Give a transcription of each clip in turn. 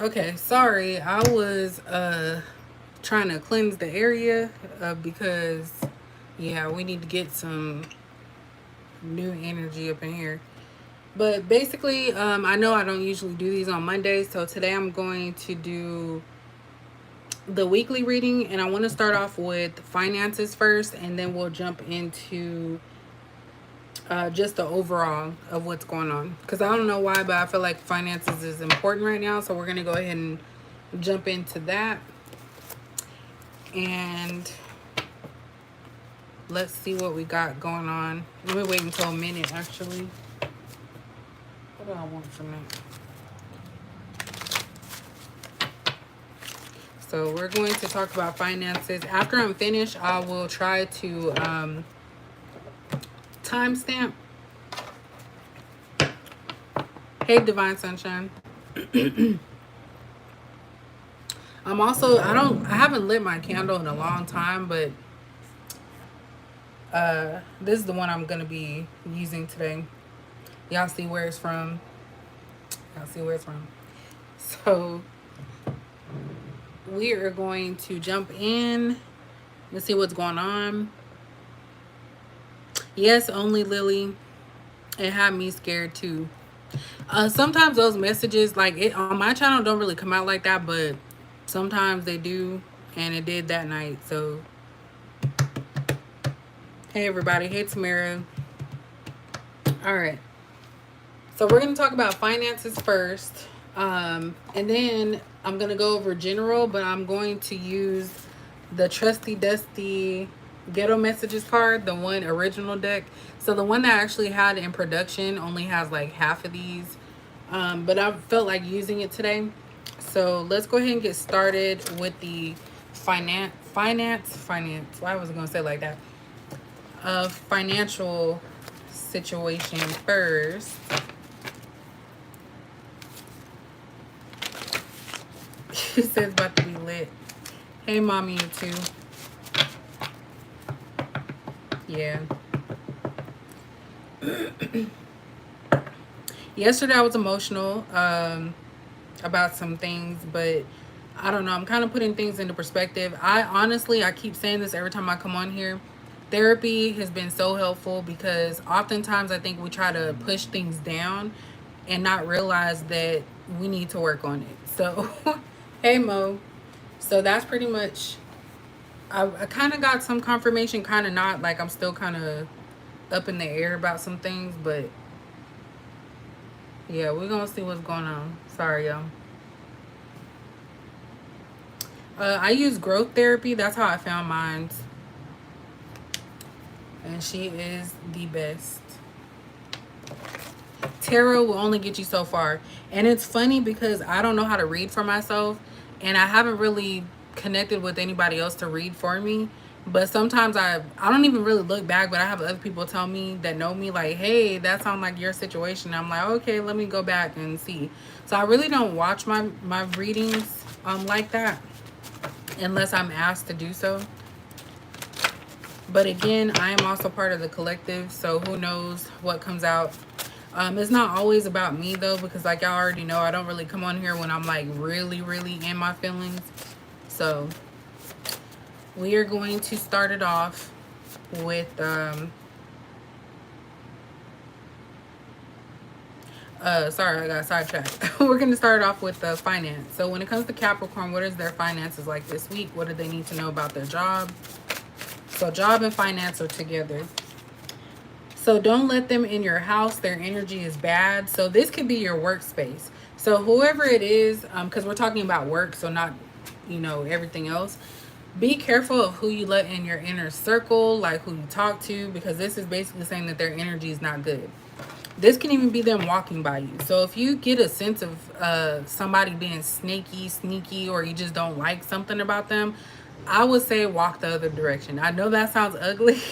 Okay, sorry. I was trying to cleanse the area because yeah, we need to get some new energy up in here. But basically, I know I don't usually do these on Mondays, so today I'm going to do the weekly reading, and I want to start off with finances first, and then we'll jump into just the overall of what's going on. Because I don't know why, but I feel like finances is important right now, so we're gonna go ahead and jump into that, and let's see what we got going on. Let me wait until a minute, actually. What do I want from that? So we're going to talk about finances. After I'm finished, I will try to timestamp. Hey, Divine Sunshine. I haven't lit my candle in a long time, but this is the one I'm gonna be using today. Y'all see where it's from. Y'all see where it's from. So we are going to jump in. Let's see what's going on. Yes, only Lily. It had me scared too. Sometimes those messages, like it on my channel, don't really come out like that, but sometimes they do, and it did that night. So, hey everybody, hey Tamara. All right, so we're gonna talk about finances first, and then I'm gonna go over general, but I'm going to use the trusty dusty ghetto messages card, the one original deck. So the one that I actually had in production only has like half of these, but I felt like using it today. So let's go ahead and get started with the finance. Why was I gonna say it like that? Financial situation first. She says about to be lit. Hey, mommy, you too. Yeah. Yesterday I was emotional about some things, but I don't know. I'm kind of putting things into perspective. I keep saying this every time I come on here. Therapy has been so helpful because oftentimes I think we try to push things down and not realize that we need to work on it. So, hey Mo. So that's pretty much. I kind of got some confirmation, kind of not. Like I'm still kind of up in the air about some things, but yeah, we're gonna see what's going on. Sorry, y'all. I use growth therapy. That's how I found mine, and she is the best. Tarot will only get you so far, and it's funny because I don't know how to read for myself, and I haven't really connected with anybody else to read for me. But sometimes I don't even really look back, but I have other people tell me that know me like, hey, that sounds like your situation. I'm like, okay, let me go back and see. So I really don't watch my readings like that unless I'm asked to do so. But again, I am also part of the collective, so who knows what comes out. It's not always about me though, because like y'all already know, I don't really come on here when I'm like really, really in my feelings. So we are going to start it off with sorry, I got sidetracked. We're going to start off with finance. So when it comes to Capricorn, what is their finances like this week? What do they need to know about their job? So job and finance are together. So don't let them in your house. Their energy is bad. So this could be your workspace. So whoever it is, because we're talking about work, so not, everything else. Be careful of who you let in your inner circle, like who you talk to, because this is basically saying that their energy is not good. This can even be them walking by you. So if you get a sense of somebody being snaky, sneaky, or you just don't like something about them, I would say walk the other direction. I know that sounds ugly.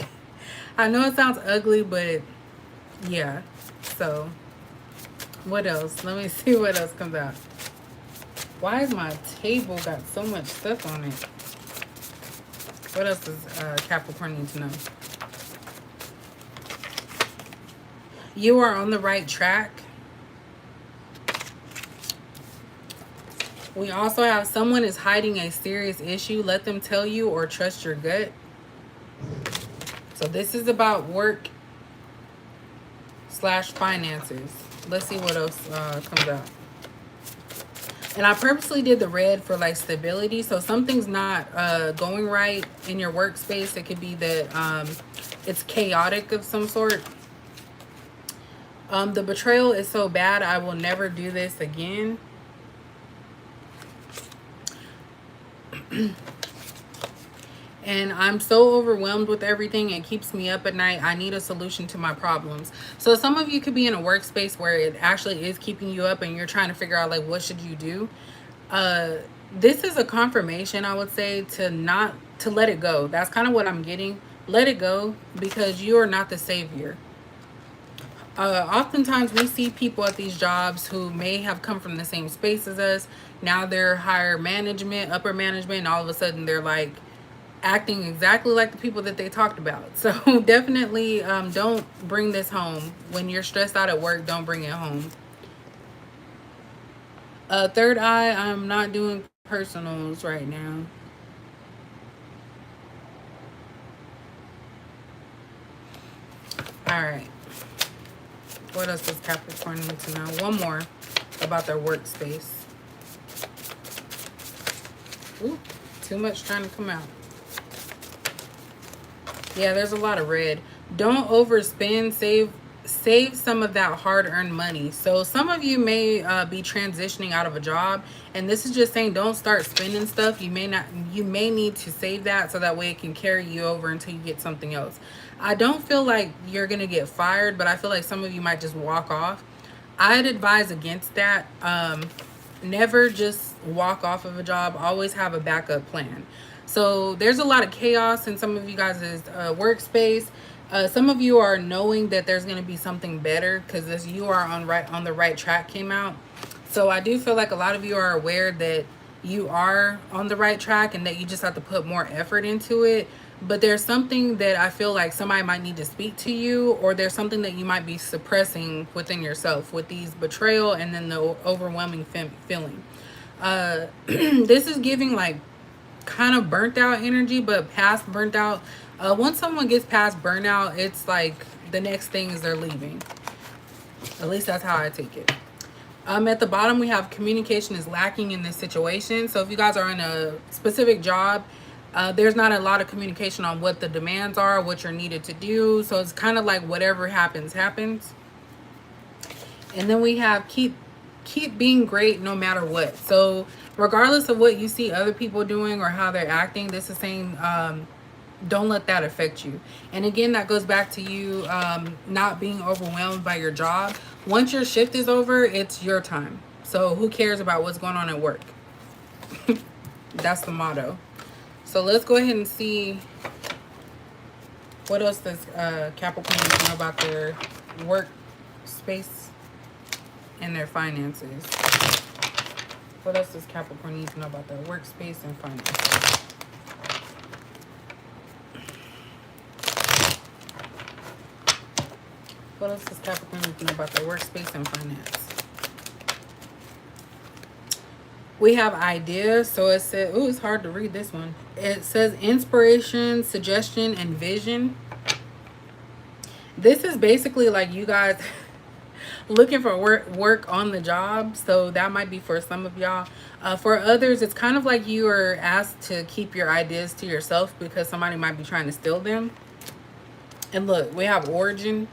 I know it sounds ugly, but yeah. So what else? Let me see what else comes out. Why is my table got so much stuff on it? What else does Capricorn need to know? You are on the right track. We also have someone is hiding a serious issue. Let them tell you or trust your gut. So this is about work slash finances. Let's see what else comes out. And I purposely did the red for like stability. So something's not going right in your workspace. It could be that it's chaotic of some sort. The betrayal is so bad. I will never do this again. And I'm so overwhelmed with everything. It keeps me up at night. I need a solution to my problems. So some of you could be in a workspace where it actually is keeping you up and you're trying to figure out like what should you do. This is a confirmation, I would say, to let it go. That's kind of what I'm getting. Let it go, because you are not the savior. Oftentimes we see people at these jobs who may have come from the same space as us. Now they're higher management, upper management, and all of a sudden they're like acting exactly like the people that they talked about. So definitely don't bring this home. When you're stressed out at work, don't bring it home. Third eye, I'm not doing personals right now. All right. What else does Capricorn need to know? One more about their workspace. Ooh, too much trying to come out. Yeah, there's a lot of red. Don't overspend. Save some of that hard-earned money. So some of you may be transitioning out of a job, and this is just saying don't start spending stuff. You may need to save that so that way it can carry you over until you get something else. I don't feel like you're gonna get fired, but I feel like some of you might just walk off. I'd advise against that. Never just walk off of a job. Always have a backup plan. So there's a lot of chaos in some of you guys' workspace. Some of you are knowing that there's going to be something better because this you are on the right track came out. So I do feel like a lot of you are aware that you are on the right track and that you just have to put more effort into it. But there's something that I feel like somebody might need to speak to you, or there's something that you might be suppressing within yourself with these betrayal and then the overwhelming feeling. This is giving like kind of burnt out energy, but past burnt out. Once someone gets past burnout, it's like the next thing is they're leaving. At least that's how I take it. At the bottom, we have communication is lacking in this situation. So if you guys are in a specific job, there's not a lot of communication on what the demands are, what you're needed to do. So it's kind of like whatever happens, happens. And then we have keep being great no matter what. So regardless of what you see other people doing or how they're acting, this is saying don't let that affect you. And again, that goes back to you not being overwhelmed by your job. Once your shift is over, it's your time. So who cares about what's going on at work? That's the motto. So let's go ahead and see what else does Capricorn know about their work space and their finances. What else does Capricorn need to know about their workspace and finances? What else does Capricorn need to know about their workspace and finance? We have ideas. So it says, oh, it's hard to read this one. It says inspiration, suggestion, and vision. This is basically like you guys looking for work on the job. So that might be for some of y'all. For others, it's kind of like you are asked to keep your ideas to yourself because somebody might be trying to steal them. And look, we have origin.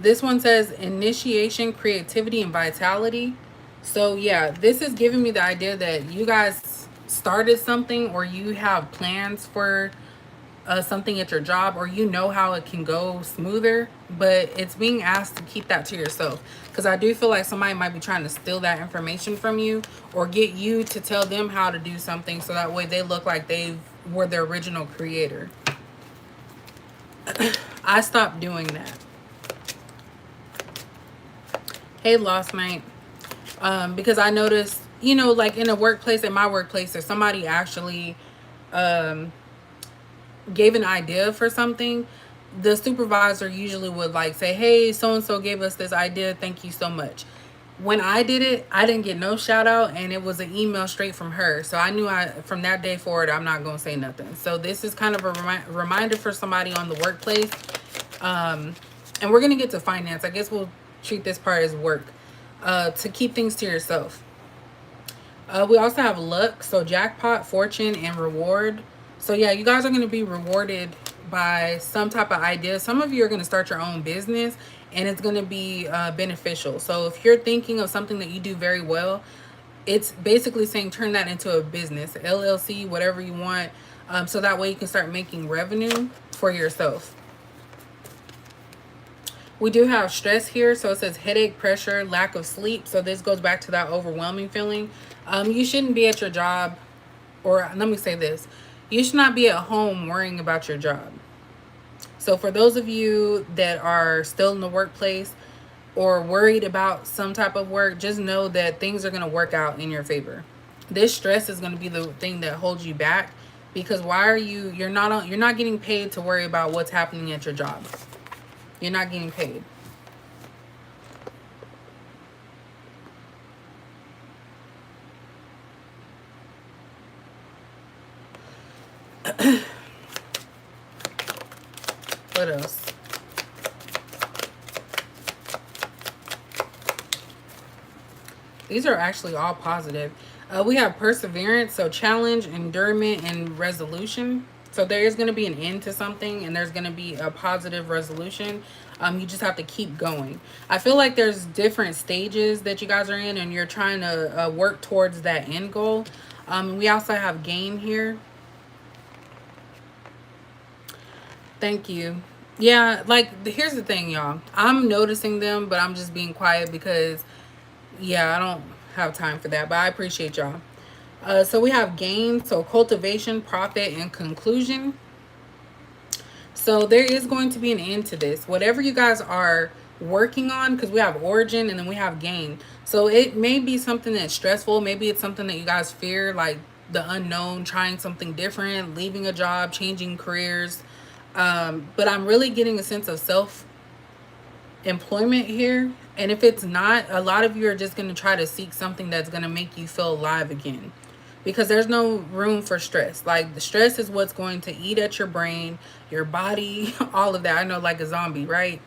This one says initiation, creativity, and vitality. So yeah, this is giving me the idea that you guys started something, or you have plans for something at your job, or you know how it can go smoother, but it's being asked to keep that to yourself, because I do feel like somebody might be trying to steal that information from you or get you to tell them how to do something so that way they look like they were the original creator. I stopped doing that. Hey, Lost Night. Because I noticed, you know, like in a workplace, in my workplace, if somebody actually gave an idea for something, the supervisor usually would like say, hey, so-and-so gave us this idea, thank you so much. When I did it, I didn't get no shout out, and it was an email straight from her. So I knew from that day forward, I'm not going to say nothing. So this is kind of a reminder for somebody on the workplace. And we're going to get to finance. I guess we'll treat this part as work, to keep things to yourself. We also have luck, so jackpot, fortune, and reward. So yeah, you guys are going to be rewarded by some type of idea. Some of you are going to start your own business, and it's going to be beneficial. So if you're thinking of something that you do very well, it's basically saying turn that into a business, LLC, whatever you want, so that way you can start making revenue for yourself. We do have stress here. So it says headache, pressure, lack of sleep. So this goes back to that overwhelming feeling. You shouldn't be at your job, or let me say this. You should not be at home worrying about your job. So for those of you that are still in the workplace or worried about some type of work, just know that things are going to work out in your favor. This stress is going to be the thing that holds you back, because why are you're not getting paid to worry about what's happening at your job. You're not getting paid. What else? These are actually all positive. We have perseverance, so challenge, endurance, and resolution. So there is going to be an end to something, and there's going to be a positive resolution. You just have to keep going. I feel like there's different stages that you guys are in, and you're trying to work towards that end goal. We also have gain here. Thank you. Yeah, like here's the thing, y'all. I'm noticing them, but I'm just being quiet because, yeah, I don't have time for that. But I appreciate y'all. So we have gain, so cultivation, profit, and conclusion. So there is going to be an end to this. Whatever you guys are working on, because we have origin and then we have gain. So it may be something that's stressful. Maybe it's something that you guys fear, like the unknown, trying something different, leaving a job, changing careers. But I'm really getting a sense of self employment here. And if it's not, a lot of you are just going to try to seek something that's going to make you feel alive again, because there's no room for stress. Like the stress is what's going to eat at your brain, your body, all of that. I know, like a zombie, right?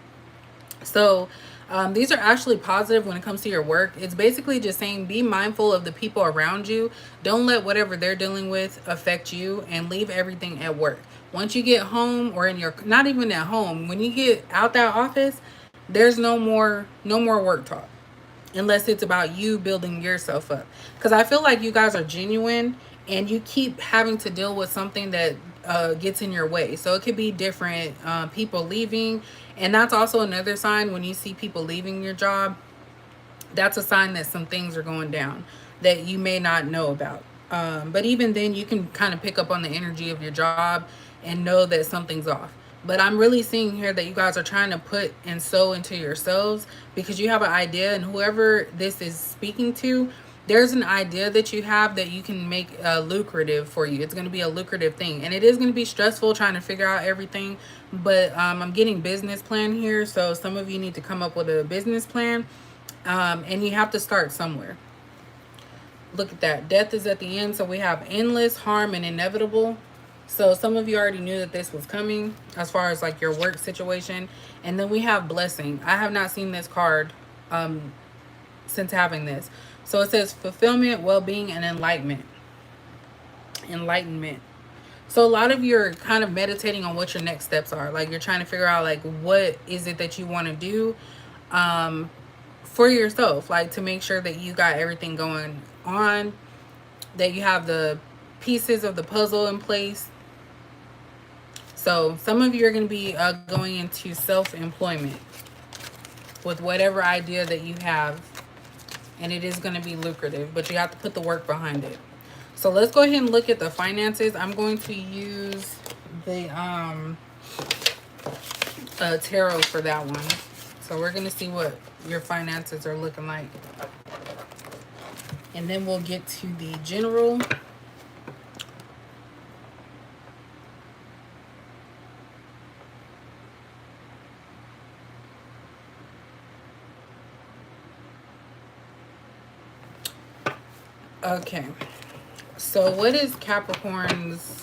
So these are actually positive when it comes to your work. It's basically just saying be mindful of the people around you. Don't let whatever they're dealing with affect you, and leave everything at work. Once you get home, or in your, not even at home, when you get out that office, there's no more work talk, unless it's about you building yourself up. Because I feel like you guys are genuine, and you keep having to deal with something that gets in your way. So it could be different people leaving, and that's also another sign. When you see people leaving your job, that's a sign that some things are going down that you may not know about. But even then, you can kind of pick up on the energy of your job and know that something's off. But I'm really seeing here that you guys are trying to put and sow into yourselves, because you have an idea, and whoever this is speaking to, there's an idea that you have that you can make lucrative for you. It's going to be a lucrative thing, and it is going to be stressful trying to figure out everything. But I'm getting business plan here, so some of you need to come up with a business plan, and you have to start somewhere. Look at that. Death is at the end, so we have endless, harm, and inevitable. So some of you already knew that this was coming as far as like your work situation. And then we have blessing. I have not seen this card since having this. So it says fulfillment, well-being, and enlightenment. Enlightenment. So a lot of you are kind of meditating on what your next steps are. Like you're trying to figure out like what is it that you want to do for yourself, like to make sure that you got everything going on, that you have the pieces of the puzzle in place. So some of you are going to be going into self-employment with whatever idea that you have, and it is going to be lucrative, but you have to put the work behind it. So let's go ahead and look at the finances. I'm going to use the tarot for that one. So we're going to see what your finances are looking like. And then we'll get to the general. Okay. So what is Capricorn's...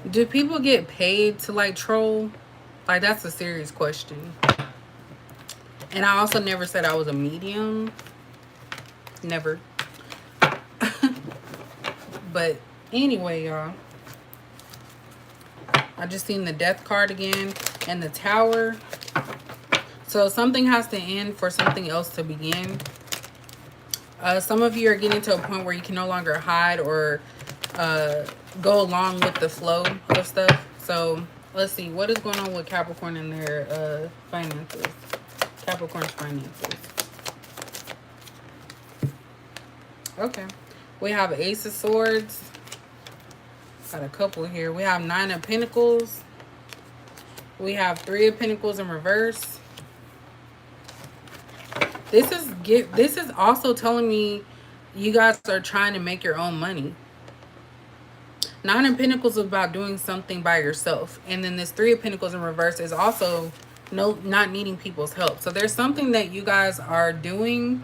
Do people get paid to like troll? Like, that's a serious question. And I also never said I was a medium. Never. But anyway, y'all. I just seen the death card again and the tower. So something has to end for something else to begin. Some of you are getting to a point where you can no longer hide or go along with the flow of stuff. So let's see. What is going on with Capricorn and their finances? Capricorn's finances. Okay. We have Ace of Swords. Got a couple here. We have Nine of Pentacles. We have Three of Pentacles in reverse. This is also telling me you guys are trying to make your own money. Nine of Pentacles is about doing something by yourself. And then this Three of Pentacles in reverse is also not needing people's help. So there's something that you guys are doing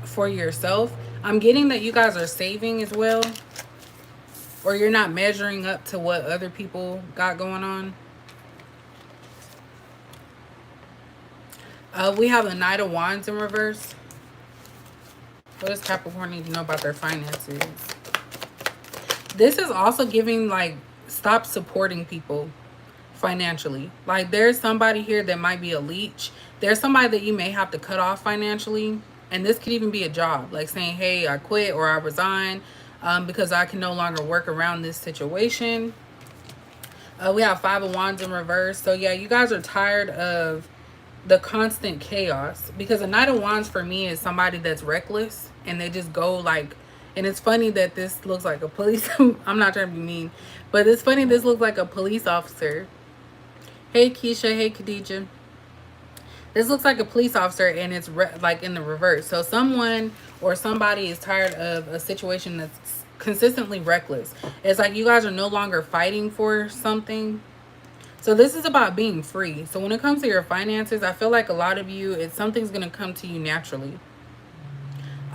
for yourself. I'm getting that you guys are saving as well. Or you're not measuring up to what other people got going on. We have a Knight of Wands in reverse. What does Capricorn need to know about their finances? This is also giving, like, stop supporting people financially. Like, there's somebody here that might be a leech. There's somebody that you may have to cut off financially. And this could even be a job. Like saying, hey, I quit or I resign because I can no longer work around this situation. We have Five of Wands in reverse. So, yeah, you guys are tired of the constant chaos. Because a Knight of Wands for me is somebody that's reckless. And they just go like... And it's funny that this looks like a police... I'm not trying to be mean. But it's funny this looks like a police officer. Hey, Keisha. Hey, Khadija. This looks like a police officer and it's like in the reverse. So someone or somebody is tired of a situation that's consistently reckless. It's like you guys are no longer fighting for something. So this is about being free. So when it comes to your finances, I feel like a lot of you, something's going to come to you naturally.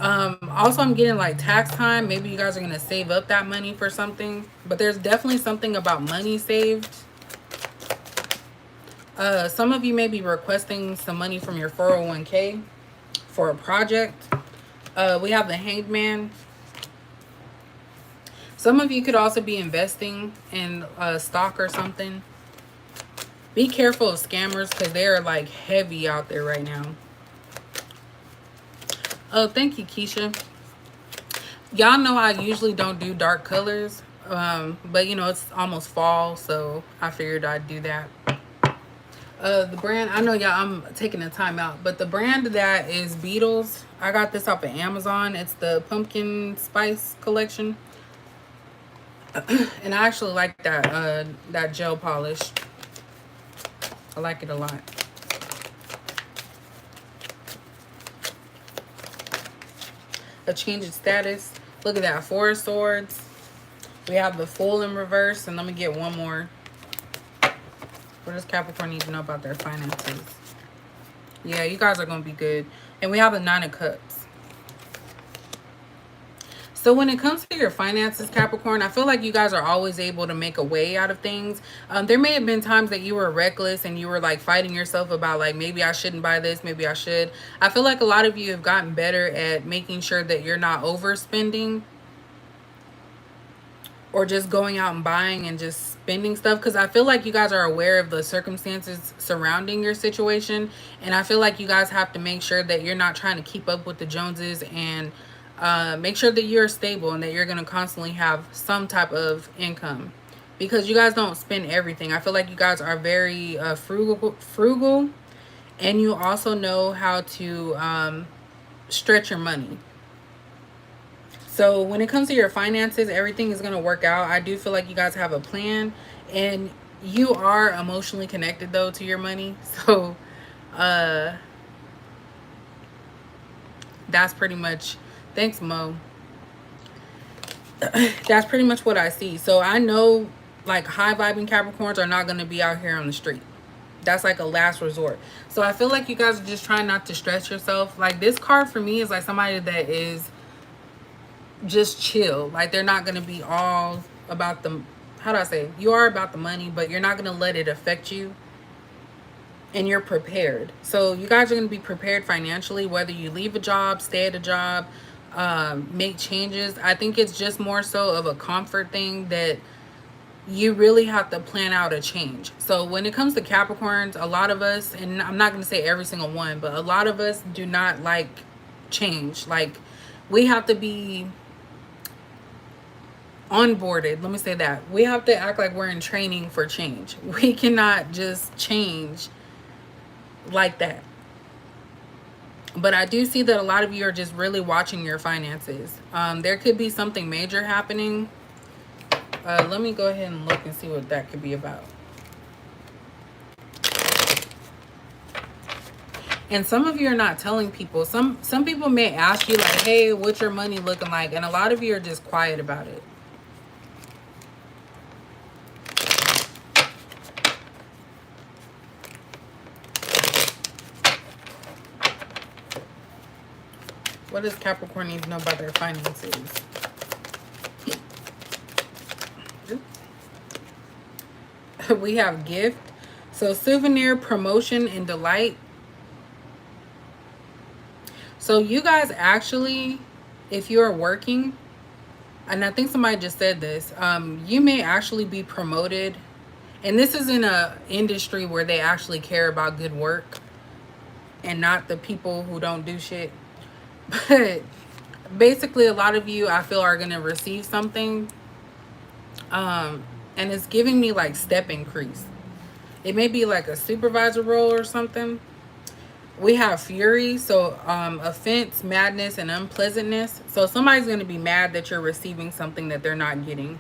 Also, I'm getting like tax time. Maybe you guys are going to save up that money for something. But there's definitely something about money saved. Some of you may be requesting some money from your 401k for a project. We have the Hanged Man. Some of you could also be investing in stock or something. Be careful of scammers because they're like heavy out there right now. Oh, thank you, Keisha. Y'all know I usually don't do dark colors. But, you know, it's almost fall, so I figured I'd do that. The brand, I know y'all, I'm taking a time out, but the brand that is Beatles, I got this off of Amazon. It's the Pumpkin Spice collection. And I actually like that gel polish. I like it a lot. A change of status. Look at that, Four of Swords. We have the Fool in reverse, and let me get one more. What does Capricorn need to know about their finances? Yeah, you guys are going to be good. And we have the Nine of Cups. So when it comes to your finances, Capricorn, I feel like you guys are always able to make a way out of things. There may have been times that you were reckless and you were like fighting yourself about like, maybe I shouldn't buy this, maybe I should. I feel like a lot of you have gotten better at making sure that you're not overspending. Or just going out and buying and just spending stuff. Because I feel like you guys are aware of the circumstances surrounding your situation. And I feel like you guys have to make sure that you're not trying to keep up with the Joneses. And make sure that you're stable and that you're going to constantly have some type of income. Because you guys don't spend everything. I feel like you guys are very frugal. And you also know how to stretch your money. So when it comes to your finances, everything is going to work out. I do feel like you guys have a plan. And you are emotionally connected, though, to your money. So that's pretty much Thanks, Mo. That's pretty much what I see. So I know like high vibing Capricorns are not going to be out here on the street. That's like a last resort. So I feel like you guys are just trying not to stress yourself. Like this card for me is like somebody that is just chill. Like they're not going to be all about the, how do I say, you are about the money, but you're not going to let it affect you, and you're prepared. So you guys are going to be prepared financially, whether you leave a job, stay at a job, make changes. I think it's just more so of a comfort thing that you really have to plan out a change. So when it comes to Capricorns, a lot of us, and I'm not going to say every single one, but a lot of us do not like change. Like we have to be onboarded. Let me say that. We have to act like we're in training for change. We cannot just change like that. But I do see that a lot of you are just really watching your finances. There could be something major happening. Let me go ahead and look and see what that could be about. And some of you are not telling people. Some people may ask you like, hey, what's your money looking like? And a lot of you are just quiet about it. What does Capricorn need to know about their finances? We have gift. So souvenir, promotion, and delight. So you guys actually, if you're working, and I think somebody just said this, you may actually be promoted. And this is in a industry where they actually care about good work and not the people who don't do shit. But basically a lot of you I feel are going to receive something. And it's giving me like step increase. It may be like a supervisor role or something. We have fury, so offense, madness, and unpleasantness. So somebody's going to be mad that you're receiving something that they're not getting.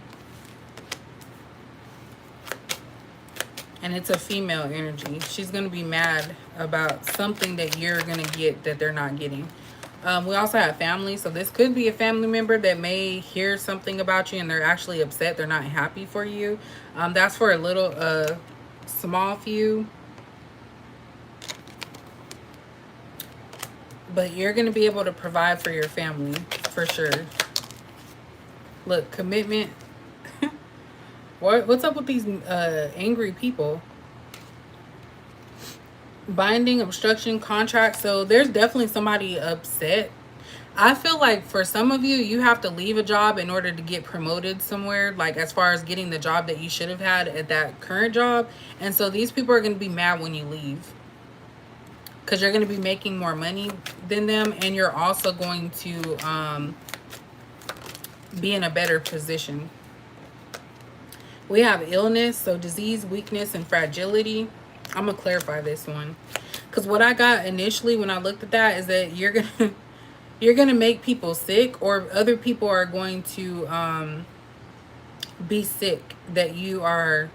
And it's a female energy. She's going to be mad about something that you're going to get that they're not getting. We also have family. So this could be a family member that may hear something about you and they're actually upset. They're not happy for you. That's for a little small few. But you're going to be able to provide for your family for sure. Look, commitment. What's up with these angry people? Binding, obstruction, contract. So there's definitely somebody upset. I feel like for some of you, you have to leave a job in order to get promoted somewhere, like as far as getting the job that you should have had at that current job. And so these people are going to be mad when you leave, because you're going to be making more money than them, and you're also going to be in a better position. We have illness, so disease, weakness, and fragility. I'm going to clarify this one, because what I got initially when I looked at that is that you're going to make people sick, or other people are going to be sick, that you are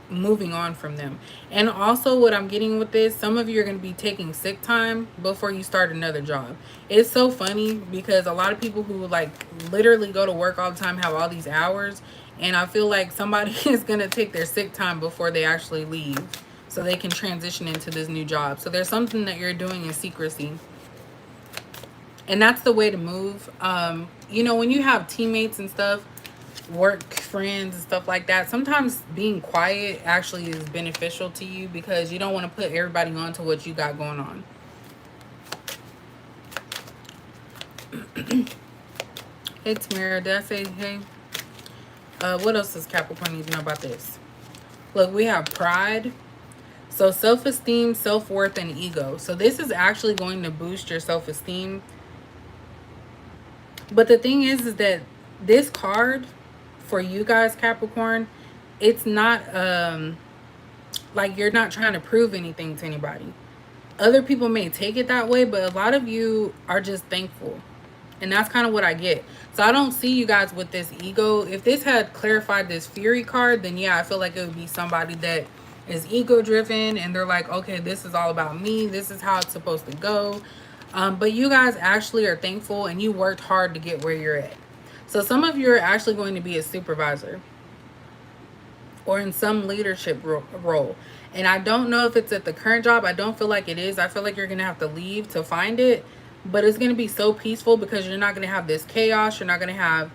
moving on from them. And also what I'm getting with this, some of you are going to be taking sick time before you start another job. It's so funny because a lot of people who like literally go to work all the time have all these hours, and I feel like somebody is going to take their sick time before they actually leave so they can transition into this new job. So there's something that you're doing in secrecy, and that's the way to move. You know, when you have teammates and stuff, work friends and stuff like that, sometimes being quiet actually is beneficial to you, because you don't want to put everybody on to what you got going on. Hey Tamara, did I say hey? What else does Capricorn need to know about this? Look, we have pride. So self-esteem, self-worth, and ego. So this is actually going to boost your self-esteem. But the thing is that this card for you guys, Capricorn, it's not like you're not trying to prove anything to anybody. Other people may take it that way, but a lot of you are just thankful. And that's kind of what I get. So I don't see you guys with this ego. If this had clarified this fury card, then yeah, I feel like it would be somebody that is ego driven and they're like, okay, this is all about me. This is how it's supposed to go. But you guys actually are thankful and you worked hard to get where you're at. So some of you are actually going to be a supervisor or in some leadership role. And I don't know if it's at the current job. I don't feel like it is. I feel like you're going to have to leave to find it. But it's going to be so peaceful because you're not going to have this chaos. You're not going to have,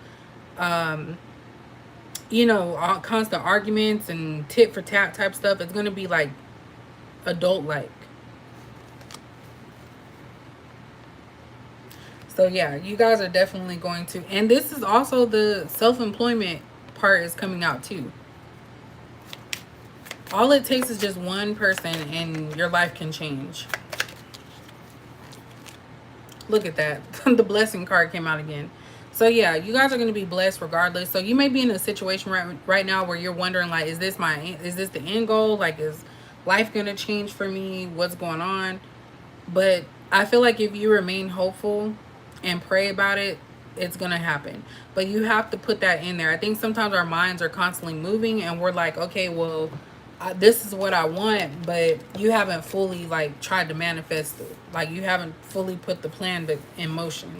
constant arguments and tit for tat type stuff. It's going to be like adult like. So yeah, you guys are definitely going to. And this is also the self-employment part is coming out too. All it takes is just one person and your life can change. Look at that. The blessing card came out again. So yeah, you guys are going to be blessed regardless. So you may be in a situation right now where you're wondering like, is this the end goal? Like, is life going to change for me? What's going on? But I feel like if you remain hopeful and pray about it, it's going to happen. But you have to put that in there. I think sometimes our minds are constantly moving and we're like, okay, well, this is what I want, but you haven't fully like tried to manifest it. Like you haven't fully put the plan in motion.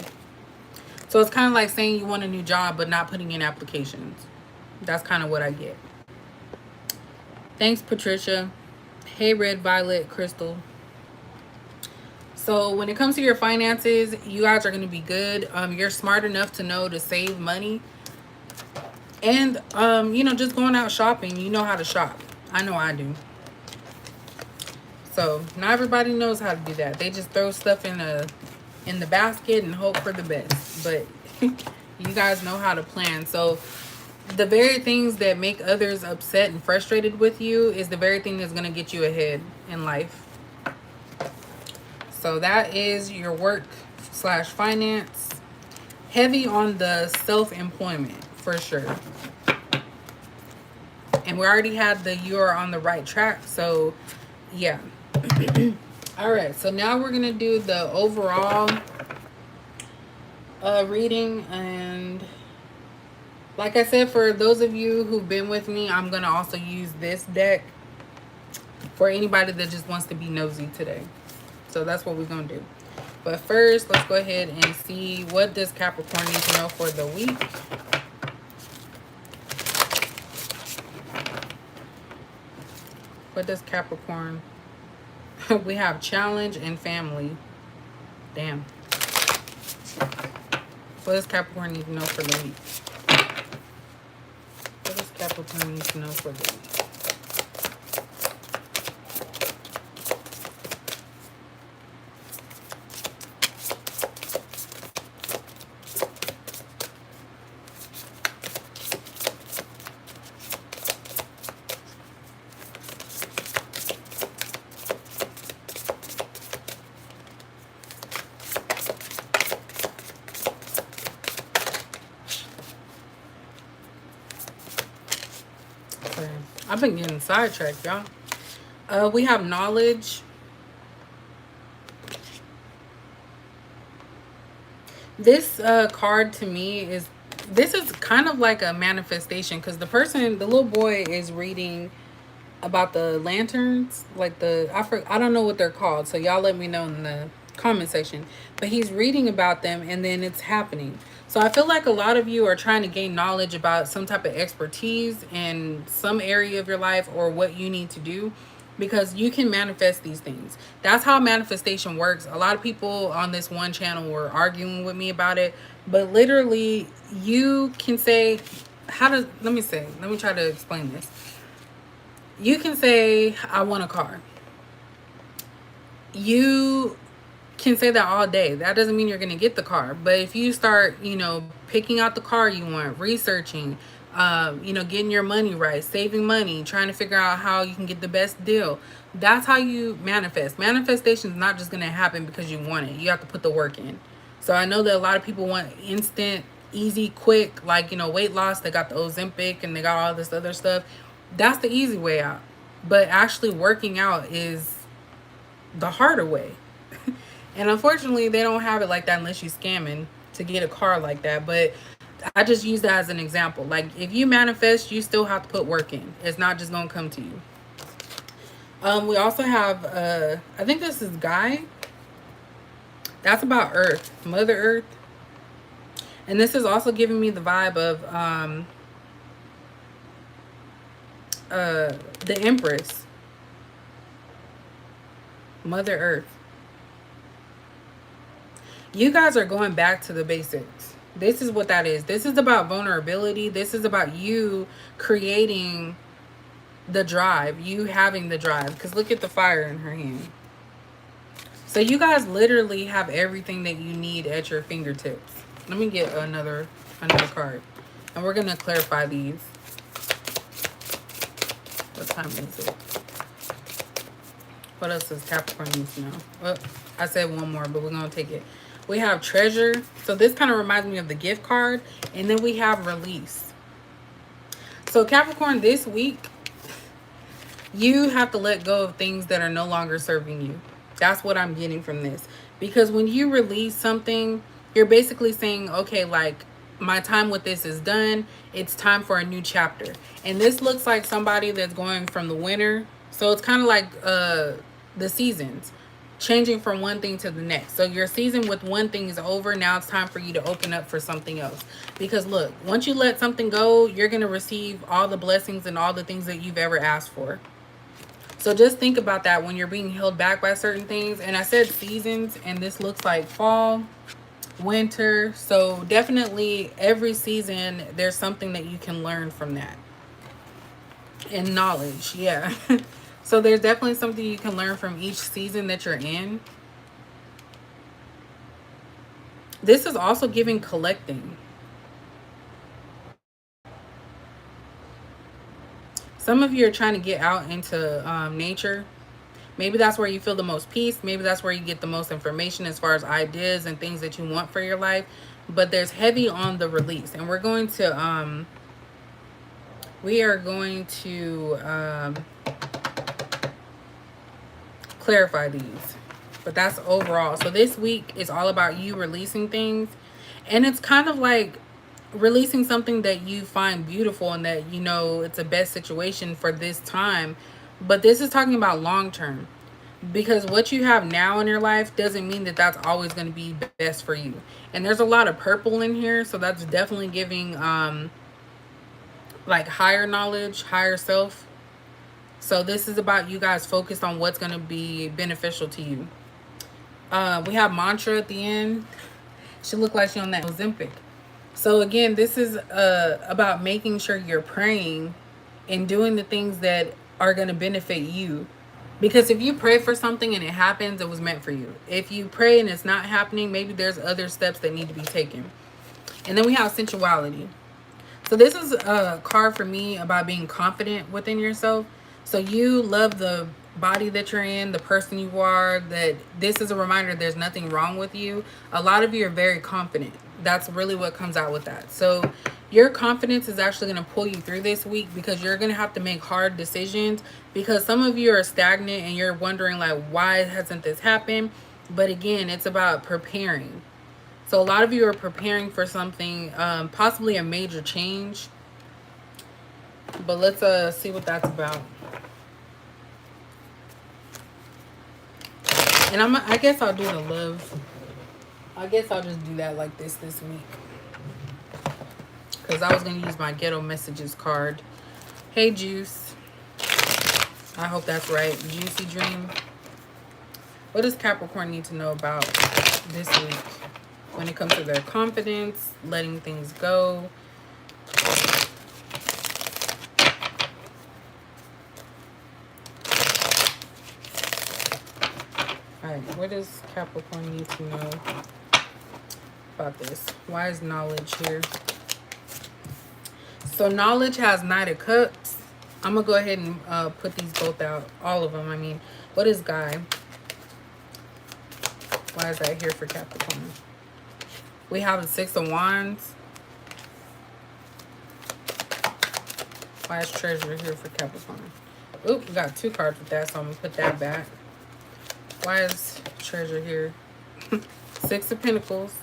So it's kind of like saying you want a new job, but not putting in applications. That's kind of what I get. Thanks, Patricia. Hey, Red, Violet, Crystal. So when it comes to your finances, you guys are going to be good. You're smart enough to know to save money. And, just going out shopping. You know how to shop. I know I do. So not everybody knows how to do that. They just throw stuff in the basket and hope for the best. But you guys know how to plan. So the very things that make others upset and frustrated with you is the very thing that's going to get you ahead in life. So that is your work/finance. Heavy on the self-employment for sure. And we already had the you are on the right track. So yeah. All right. So now we're going to do the overall reading. And like I said, for those of you who've been with me, I'm going to also use this deck for anybody that just wants to be nosy today. So that's what we're going to do. But first, let's go ahead and see what does Capricorn need to know for the week. What does Capricorn? We have challenge and family. Damn. What does Capricorn need to know for the week? What does Capricorn need to know for the week? I've been getting sidetracked, y'all. We have knowledge. This card to me is, this is kind of like a manifestation because the little boy is reading about the lanterns, like I don't know what they're called. So y'all let me know in the comment section. But he's reading about them and then it's happening. So I feel like a lot of you are trying to gain knowledge about some type of expertise in some area of your life or what you need to do because you can manifest these things. That's how manifestation works. A lot of people on this one channel were arguing with me about it, but literally you can say, let me try to explain this. You can say, I want a car. You can say that all day. That doesn't mean you're going to get the car. But if you start, picking out the car you want, researching, getting your money right, saving money, trying to figure out how you can get the best deal, that's how you manifest. Manifestation is not just going to happen because you want it. You have to put the work in. So I know that a lot of people want instant, easy, quick, like, weight loss. They got the Ozempic and they got all this other stuff. That's the easy way out. But actually working out is the harder way. And unfortunately, they don't have it like that unless you're scamming to get a car like that. But I just use that as an example. Like, if you manifest, you still have to put work in. It's not just going to come to you. We also have, I think this is Guy. That's about Earth, Mother Earth. And this is also giving me the vibe of the Empress, Mother Earth. You guys are going back to the basics. This is what that is. This is about vulnerability. This is about you creating the drive, you having the drive. Because look at the fire in her hand. So you guys literally have everything that you need at your fingertips. Let me get another card. And we're going to clarify these. What time is it? What else does Capricorn need to know? Well, I said one more, but we're going to take it. We have treasure. So this kind of reminds me of the gift card. And then we have release. So Capricorn, this week, you have to let go of things that are no longer serving you. That's what I'm getting from this. Because when you release something, you're basically saying, okay, like, my time with this is done. It's time for a new chapter. And this looks like somebody that's going from the winter. So it's kind of like the seasons. Changing from one thing to the next. So your season with one thing is over. Now it's time for you to open up for something else. Because look, once you let something go, you're going to receive all the blessings and all the things that you've ever asked for. So just think about that when you're being held back by certain things. And I said seasons, and this looks like fall, winter. So definitely every season, there's something that you can learn from that. And knowledge, yeah. So there's definitely something you can learn from each season that you're in. This is also giving collecting. Some of you are trying to get out into nature. Maybe that's where you feel the most peace. Maybe that's where you get the most information as far as ideas and things that you want for your life. But there's heavy on the release. And we're going to... we are going to... clarify these, but that's overall. So this week is all about you releasing things, and it's kind of like releasing something that you find beautiful and that you know it's a best situation for this time. But this is talking about long term, because what you have now in your life doesn't mean that that's always going to be best for you. And there's a lot of purple in here, so that's definitely giving like higher knowledge, higher self. So this is about you guys focused on what's going to be beneficial to you. We have mantra at the end. She looked like she on that Ozempic. So again, this is about making sure you're praying and doing the things that are going to benefit you. Because if you pray for something and it happens, it was meant for you. If you pray and it's not happening, maybe there's other steps that need to be taken. And then we have sensuality. So this is a card for me about being confident within yourself. So you love the body that you're in, the person you are, that this is a reminder there's nothing wrong with you. A lot of you are very confident. That's really what comes out with that. So your confidence is actually going to pull you through this week, because you're going to have to make hard decisions, because some of you are stagnant and you're wondering like, why hasn't this happened? But again, it's about preparing. So a lot of you are preparing for something, possibly a major change. But let's see what that's about. And I guess I'll do the love. I guess I'll just do that like this week. Because I was going to use my ghetto messages card. Hey, Juice. I hope that's right. Juicy Dream. What does Capricorn need to know about this week when it comes to their confidence, letting things go? Alright, what does Capricorn need to know about this? Why is knowledge here? So knowledge has Knight of Cups. I'm going to go ahead and put these both out. All of them, I mean. What is Guy? Why is that here for Capricorn? We have the Six of Wands. Why is Treasure here for Capricorn? Oop, we got two cards with that, so I'm going to put that back. Why is Treasure here? Six of Pentacles.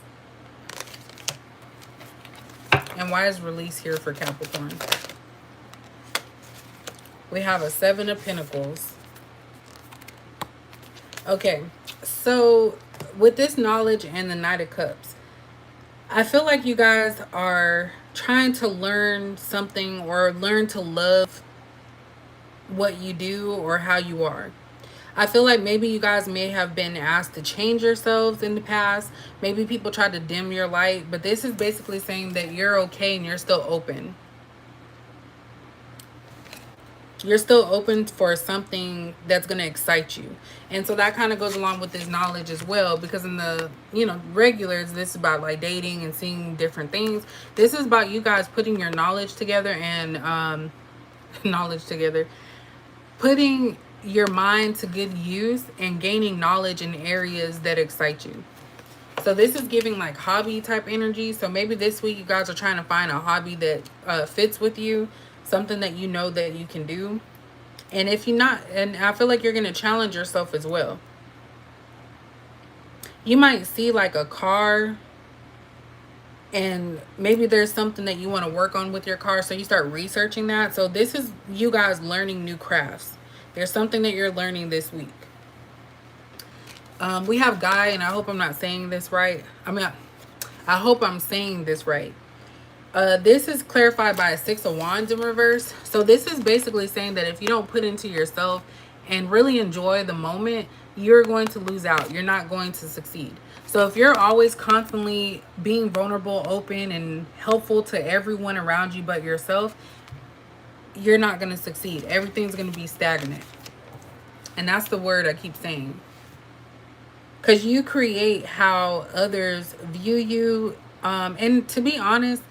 And why is Release here for Capricorn? We have a Seven of Pentacles. Okay, so with this knowledge and the Knight of Cups, I feel like you guys are trying to learn something or learn to love what you do or how you are. I feel like maybe you guys may have been asked to change yourselves in the past. Maybe people tried to dim your light, but this is basically saying that you're okay and you're still open. You're still open for something that's going to excite you. And so that kind of goes along with this knowledge as well, because in the, regulars, this is about like dating and seeing different things. This is about you guys putting your knowledge together and knowledge together, putting your mind to good use and gaining knowledge in areas that excite you. So this is giving like hobby type energy. So maybe this week you guys are trying to find a hobby that fits with you, something that you know that you can do. And if you're not, and I feel like you're going to challenge yourself as well. You might see like a car, and maybe there's something that you want to work on with your car, so you start researching that. So this is you guys learning new crafts. There's something that you're learning this week. We have Guy, and I hope I'm not saying this right. I hope I'm saying this right. This is clarified by a 6 of Wands in reverse. So this is basically saying that if you don't put into yourself and really enjoy the moment, you're going to lose out. You're not going to succeed. So if you're always constantly being vulnerable, open, and helpful to everyone around you but yourself, you're not going to succeed. Everything's going to be stagnant. And that's the word I keep saying. Because you create how others view you. And to be honest,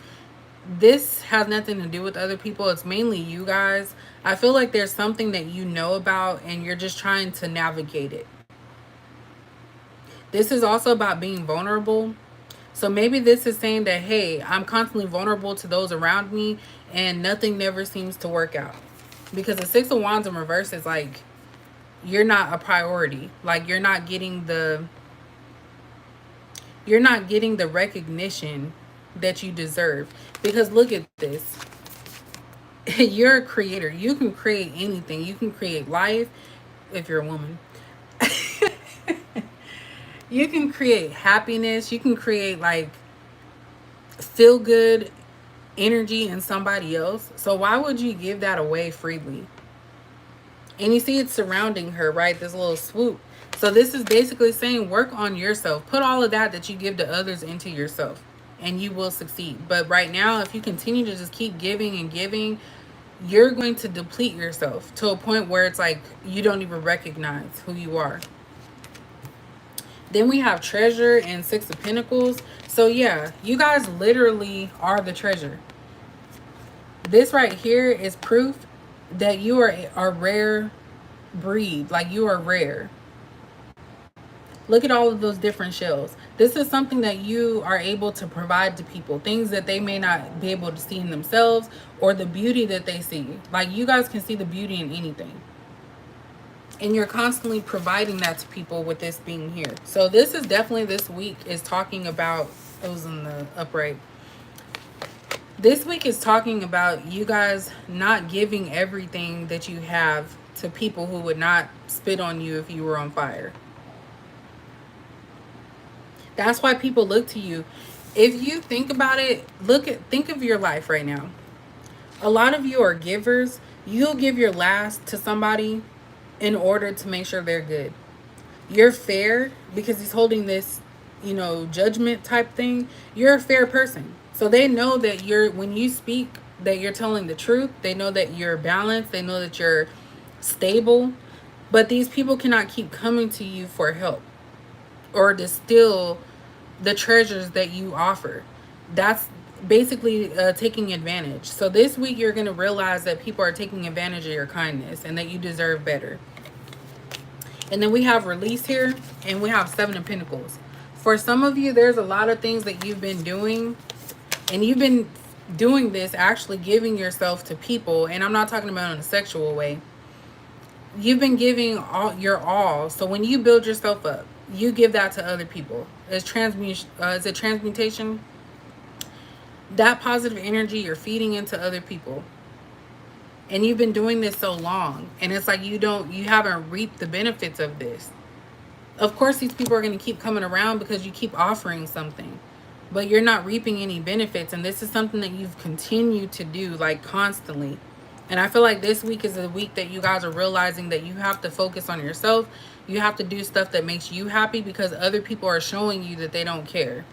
this has nothing to do with other people. It's mainly you guys. I feel like there's something that you know about and you're just trying to navigate it. This is also about being vulnerable. So maybe this is saying that, hey, I'm constantly vulnerable to those around me and nothing never seems to work out. Because the 6 of Wands in reverse is like, you're not a priority. Like you're not getting the recognition that you deserve. Because look at this. You're a creator. You can create anything. You can create life if you're a woman. You can create happiness. You can create like feel good energy in somebody else. So why would you give that away freely? And you see it's surrounding her, right? This little swoop. So this is basically saying work on yourself. Put all of that you give to others into yourself and you will succeed. But right now, if you continue to just keep giving and giving, you're going to deplete yourself to a point where it's like you don't even recognize who you are. Then we have treasure and 6 of Pentacles. So yeah, you guys literally are the treasure. This right here is proof that you are a rare breed. Like you are rare. Look at all of those different shells. This is something that you are able to provide to people. Things that they may not be able to see in themselves, or the beauty that they see. Like you guys can see the beauty in anything. And you're constantly providing that to people with this being here. So this is definitely, this week is talking about, it was in the upright. This week is talking about you guys not giving everything that you have to people who would not spit on you if you were on fire. That's why people look to you. If you think about it, think of your life right now. A lot of you are givers. You'll give your last to somebody in order to make sure they're good. You're fair because he's holding this, judgment type thing. You're a fair person. So they know that when you speak, that you're telling the truth. They know that you're balanced. They know that you're stable. But these people cannot keep coming to you for help or to steal the treasures that you offer. That's basically taking advantage. So this week you're going to realize that people are taking advantage of your kindness and that you deserve better. And then we have release here, and we have 7 of Pentacles. For some of you, there's a lot of things that you've been doing, and you've been doing this, actually giving yourself to people. And I'm not talking about in a sexual way. You've been giving your all. So when you build yourself up, you give that to other people. Is it transmutation? That positive energy you're feeding into other people. And you've been doing this so long, and it's like you haven't reaped the benefits of this. Of course, these people are going to keep coming around because you keep offering something, but you're not reaping any benefits. And this is something that you've continued to do, like, constantly. And I feel like this week is a week that you guys are realizing that you have to focus on yourself. You have to do stuff that makes you happy because other people are showing you that they don't care.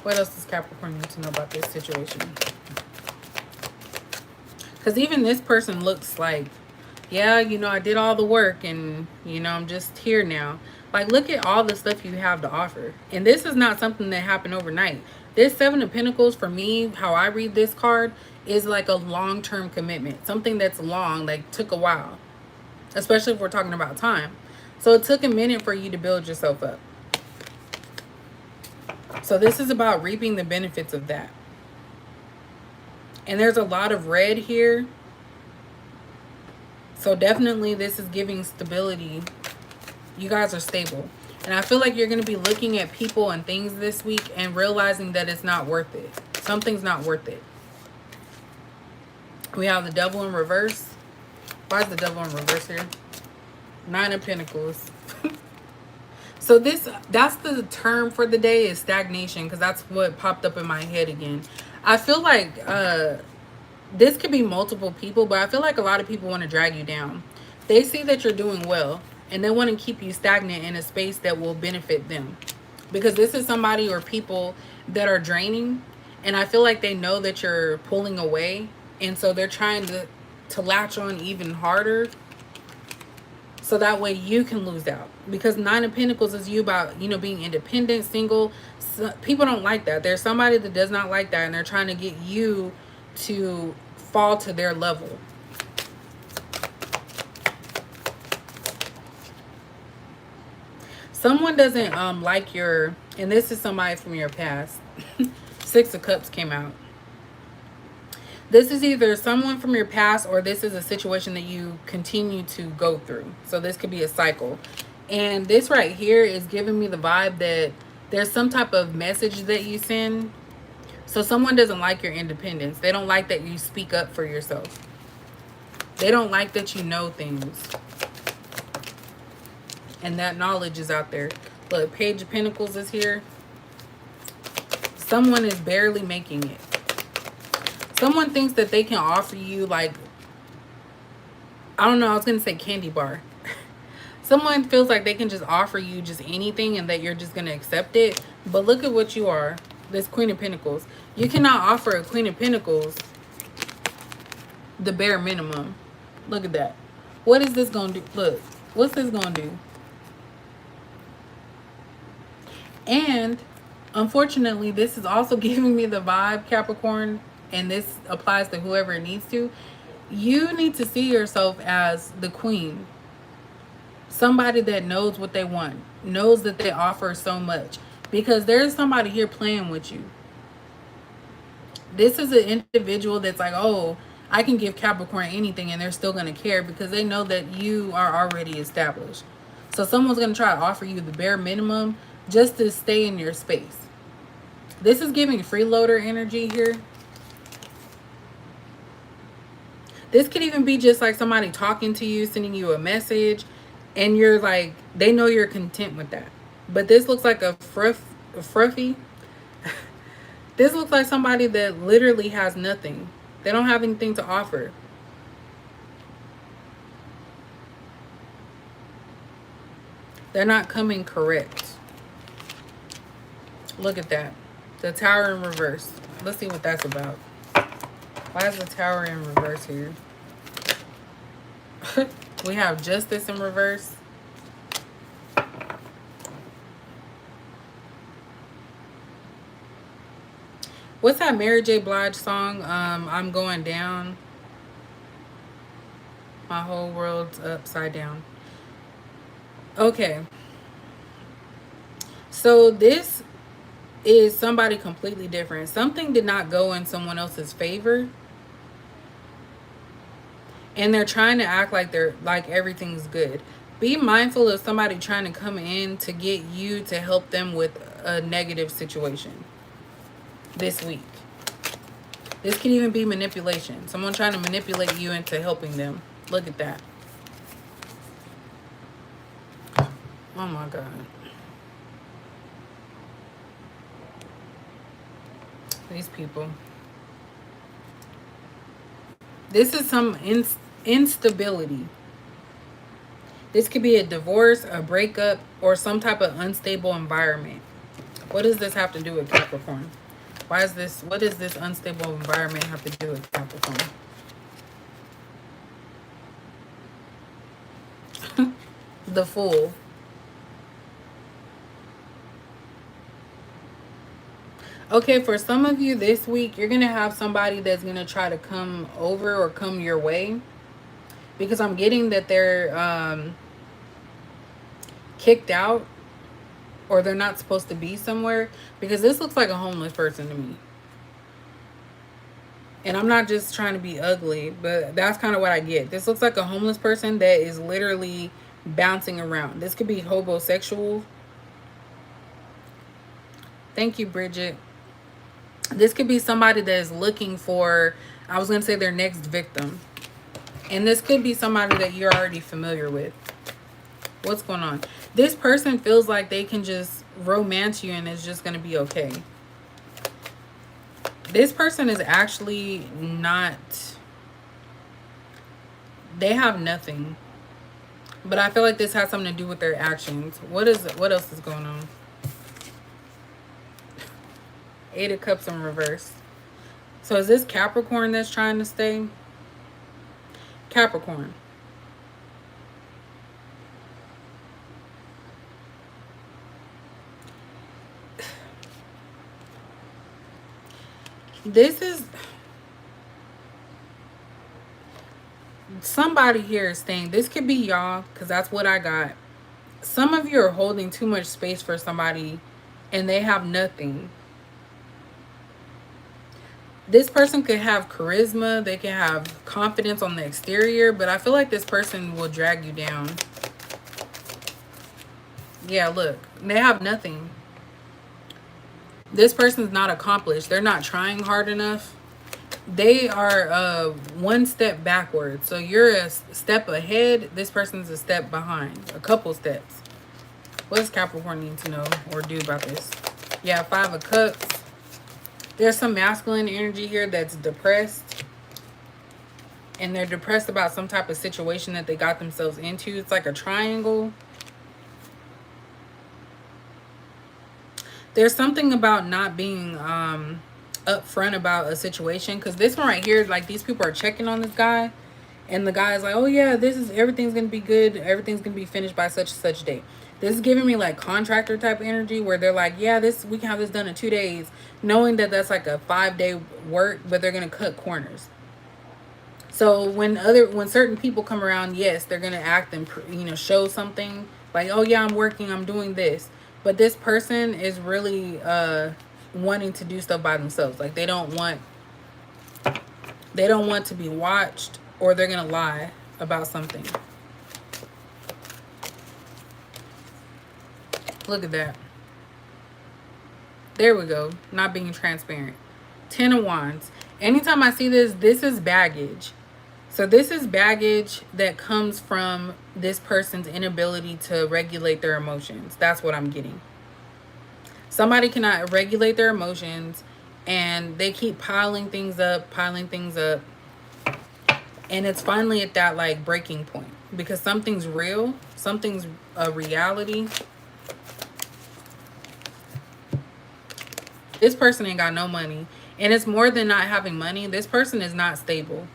What else does Capricorn need to know about this situation? Because even this person looks like, yeah, you know, I did all the work and, you know, I'm just here now. Like, look at all the stuff you have to offer. And this is not something that happened overnight. This Seven of Pentacles, for me, how I read this card, is like a long-term commitment. Something that's long, like, took a while. Especially if we're talking about time. So it took a minute for you to build yourself up. So this is about reaping the benefits of that. And there's a lot of red here. So definitely this is giving stability. You guys are stable. And I feel like you're going to be looking at people and things this week and realizing that it's not worth it. Something's not worth it. We have the Devil in reverse. Why is the Devil in reverse here? Nine of Pentacles. So that's the term for the day, is stagnation, because that's what popped up in my head again. I feel like this could be multiple people, but I feel like a lot of people want to drag you down. They see that you're doing well, and they want to keep you stagnant in a space that will benefit them. Because this is somebody or people that are draining, and I feel like they know that you're pulling away, and so they're trying to latch on even harder, so that way you can lose out. Because Nine of Pentacles is you about, you know, being independent, single. So people don't like that. There's somebody that does not like that, and they're trying to get you to fall to their level. Someone doesn't like your, and this is somebody from your past. Six of Cups came out. This is either someone from your past, or this is a situation that you continue to go through. So this could be a cycle. And this right here is giving me the vibe that there's some type of message that you send. So someone doesn't like your independence. They don't like that you speak up for yourself. They don't like that you know things. And that knowledge is out there. Look, Page of Pentacles is here. Someone is barely making it. Someone thinks that they can offer you, like, I don't know, I was going to say candy bar. Someone feels like they can just offer you just anything and that you're just going to accept it. But look at what you are. This Queen of Pentacles. You cannot offer a Queen of Pentacles the bare minimum. Look at that. What is this going to do? Look, what's this going to do? And unfortunately, this is also giving me the vibe, Capricorn, and this applies to whoever it needs to. You need to see yourself as the queen. Somebody that knows what they want, knows that they offer so much. Because there's somebody here playing with you. This is an individual that's like, oh, I can give Capricorn anything and they're still going to care because they know that you are already established. So someone's going to try to offer you the bare minimum just to stay in your space. This is giving freeloader energy here. This could even be just like somebody talking to you, sending you a message, and you're like, they know you're content with that. But this looks like a fruffy. This looks like somebody that literally has nothing. They don't have anything to offer. They're not coming correct. Look at that. The Tower in reverse. Let's see what that's about. Why is the Tower in reverse here? We have Justice in reverse. What's that Mary J. Blige song? I'm going down. My whole world's upside down. Okay. So this is somebody completely different. Something did not go in someone else's favor. And they're trying to act like everything's good. Be mindful of somebody trying to come in to get you to help them with a negative situation this week. This can even be manipulation. Someone trying to manipulate you into helping them Look at that. Oh my God. These people. This is some instability. This could be a divorce, a breakup, or some type of unstable environment. What does this have to do with Capricorn? Why is this, what does this unstable environment have to do with Capricorn? The Fool. Okay, for some of you this week, you're going to have somebody that's going to try to come over or come your way. Because I'm getting that they're kicked out or they're not supposed to be somewhere. Because this looks like a homeless person to me. And I'm not just trying to be ugly, but that's kind of what I get. This looks like a homeless person that is literally bouncing around. This could be homosexual. Thank you, Bridget. This could be somebody that is looking for, I was going to say, their next victim. And this could be somebody that you're already familiar with. What's going on? This person feels like they can just romance you and it's just going to be okay. This person is actually not, they have nothing. But I feel like this has something to do with their actions. What else is going on? 8 of Cups in reverse. So is this Capricorn that's trying to stay? Capricorn. This is... somebody here is staying. This could be y'all, because that's what I got. Some of you are holding too much space for somebody and they have nothing. This person could have charisma. They can have confidence on the exterior. But I feel like this person will drag you down. Yeah, look. They have nothing. This person's not accomplished. They're not trying hard enough. They are one step backwards. So you're a step ahead. This person's a step behind. A couple steps. What does Capricorn need to know or do about this? Yeah, 5 of Cups. There's some masculine energy here that's depressed. And they're depressed about some type of situation that they got themselves into. It's like a triangle. There's something about not being upfront about a situation. Because this one right here, like these people are checking on this guy. And the guy is like, oh yeah, everything's going to be good. Everything's going to be finished by such and such date. This is giving me like contractor type energy where they're like, yeah, we can have this done in 2 days. Knowing that that's like a 5-day work, but they're going to cut corners. So when certain people come around, yes, they're going to act and, show something like, oh yeah, I'm working, I'm doing this. But this person is really wanting to do stuff by themselves. Like they don't want to be watched, or they're going to lie about something. Look at that. There we go. Not being transparent. 10 of Wands. Anytime I see this, this is baggage. So this is baggage that comes from this person's inability to regulate their emotions. That's what I'm getting. Somebody cannot regulate their emotions and they keep piling things up. And it's finally at that like breaking point because something's real. Something's a reality. This person ain't got no money. And it's more than not having money. This person is not stable.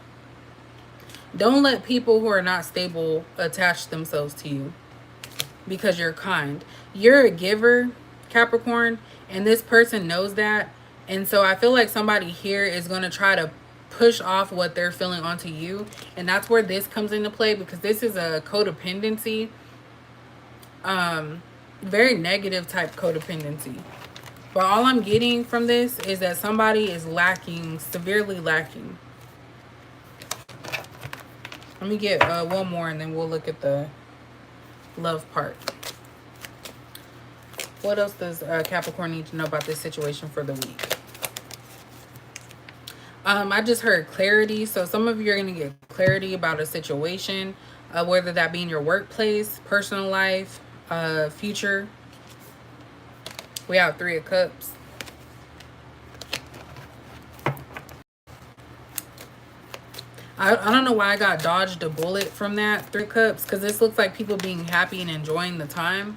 Don't let people who are not stable attach themselves to you because you're kind. You're a giver, Capricorn, and this person knows that. And so I feel like somebody here is going to try to push off what they're feeling onto you. And that's where this comes into play because this is a codependency. Very negative type codependency. But all I'm getting from this is that somebody is lacking, severely lacking. Let me get one more and then we'll look at the love part. What else does Capricorn need to know about this situation for the week? I just heard clarity. So some of you are going to get clarity about a situation, whether that be in your workplace, personal life, future. We have 3 of Cups. I don't know why I got dodged a bullet from that 3 of Cups, because this looks like people being happy and enjoying the time.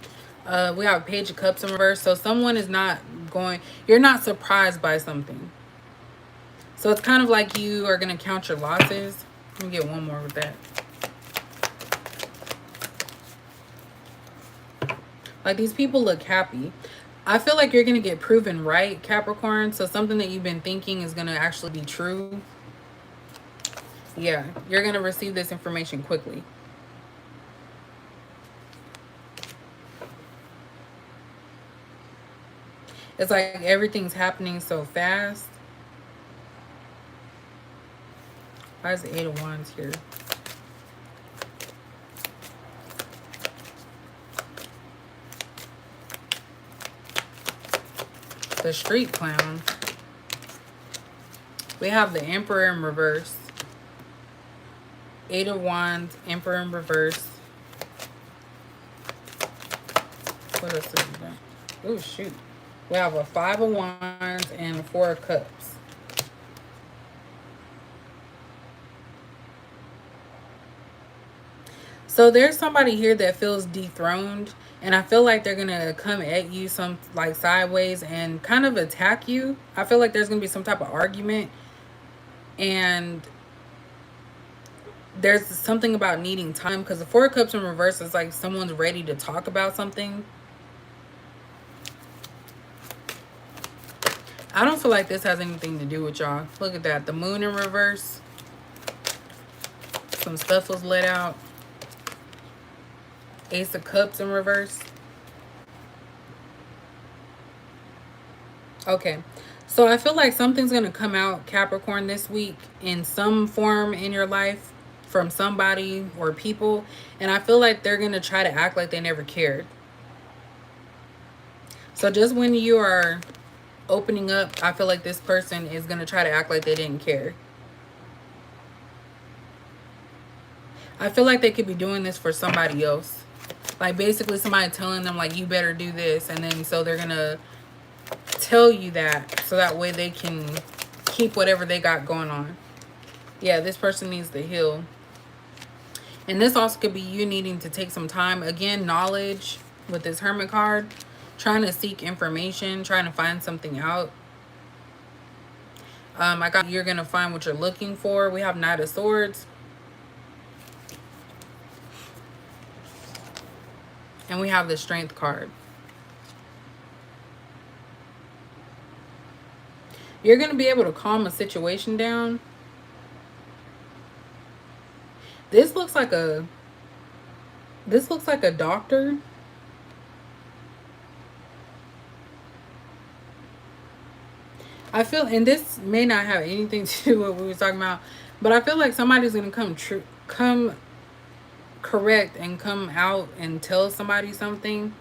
We have Page of Cups in reverse. So someone is not going, you're not surprised by something. So it's kind of like you are going to count your losses. Let me get one more with that. Like, these people look happy. I feel like you're going to get proven right, Capricorn. So something that you've been thinking is going to actually be true. Yeah, you're going to receive this information quickly. It's like everything's happening so fast. Why is the 8 of Wands here? The Street Clown. We have the Emperor in reverse. 8 of Wands, Emperor in reverse. What else is that? Oh, shoot. We have a 5 of Wands and a 4 of Cups. So there's somebody here that feels dethroned, and I feel like they're going to come at you some like sideways and kind of attack you. I feel like there's going to be some type of argument, and there's something about needing time, because the 4 of Cups in reverse is like someone's ready to talk about something. I don't feel like this has anything to do with y'all. Look at that. The Moon in reverse. Some stuff was let out. Ace of Cups in reverse. Okay. So I feel like something's going to come out, Capricorn, this week in some form in your life from somebody or people. And I feel like they're going to try to act like they never cared. So just when you are opening up, I feel like this person is going to try to act like they didn't care. I feel like they could be doing this for somebody else. Like basically somebody telling them like, you better do this. And then so they're going to tell you that so that way they can keep whatever they got going on. Yeah, this person needs to heal. And this also could be you needing to take some time. Again, knowledge with this Hermit card. Trying to seek information. Trying to find something out. I got you're going to find what you're looking for. We have Knight of Swords. And we have the Strength card. You're going to be able to calm a situation down. This looks like a doctor. I feel, and this may not have anything to do with what we were talking about, but I feel like somebody's going to come correct and come out and tell somebody something,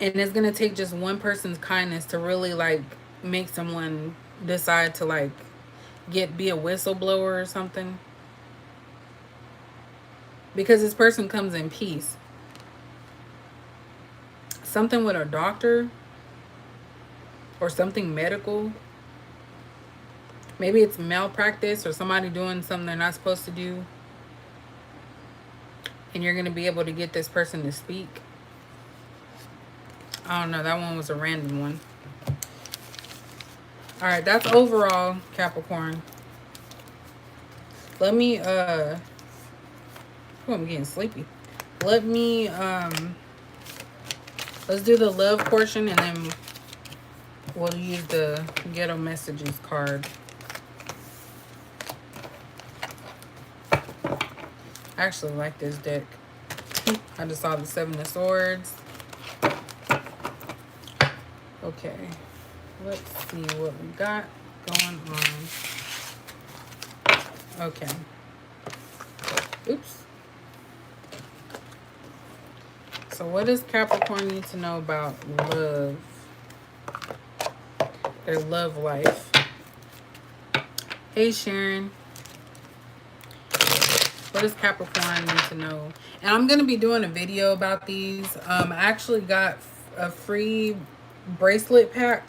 and it's going to take just one person's kindness to really like make someone decide to like be a whistleblower or something, because this person comes in peace. Something with a doctor or something medical. Maybe it's malpractice or somebody doing something they're not supposed to do. And you're going to be able to get this person to speak. I don't know. That one was a random one. All right. That's overall, Capricorn. Let me, oh, I'm getting sleepy. Let me, let's do the love portion and then we'll use the Ghetto Messages card. I actually like this deck. I just saw the 7 of Swords. Okay. Let's see what we got going on. Okay. Oops. So what does Capricorn need to know about love? Their love life. Hey, Sharon. What does Capricorn need to know? And I'm going to be doing a video about these. I actually got a free bracelet pack.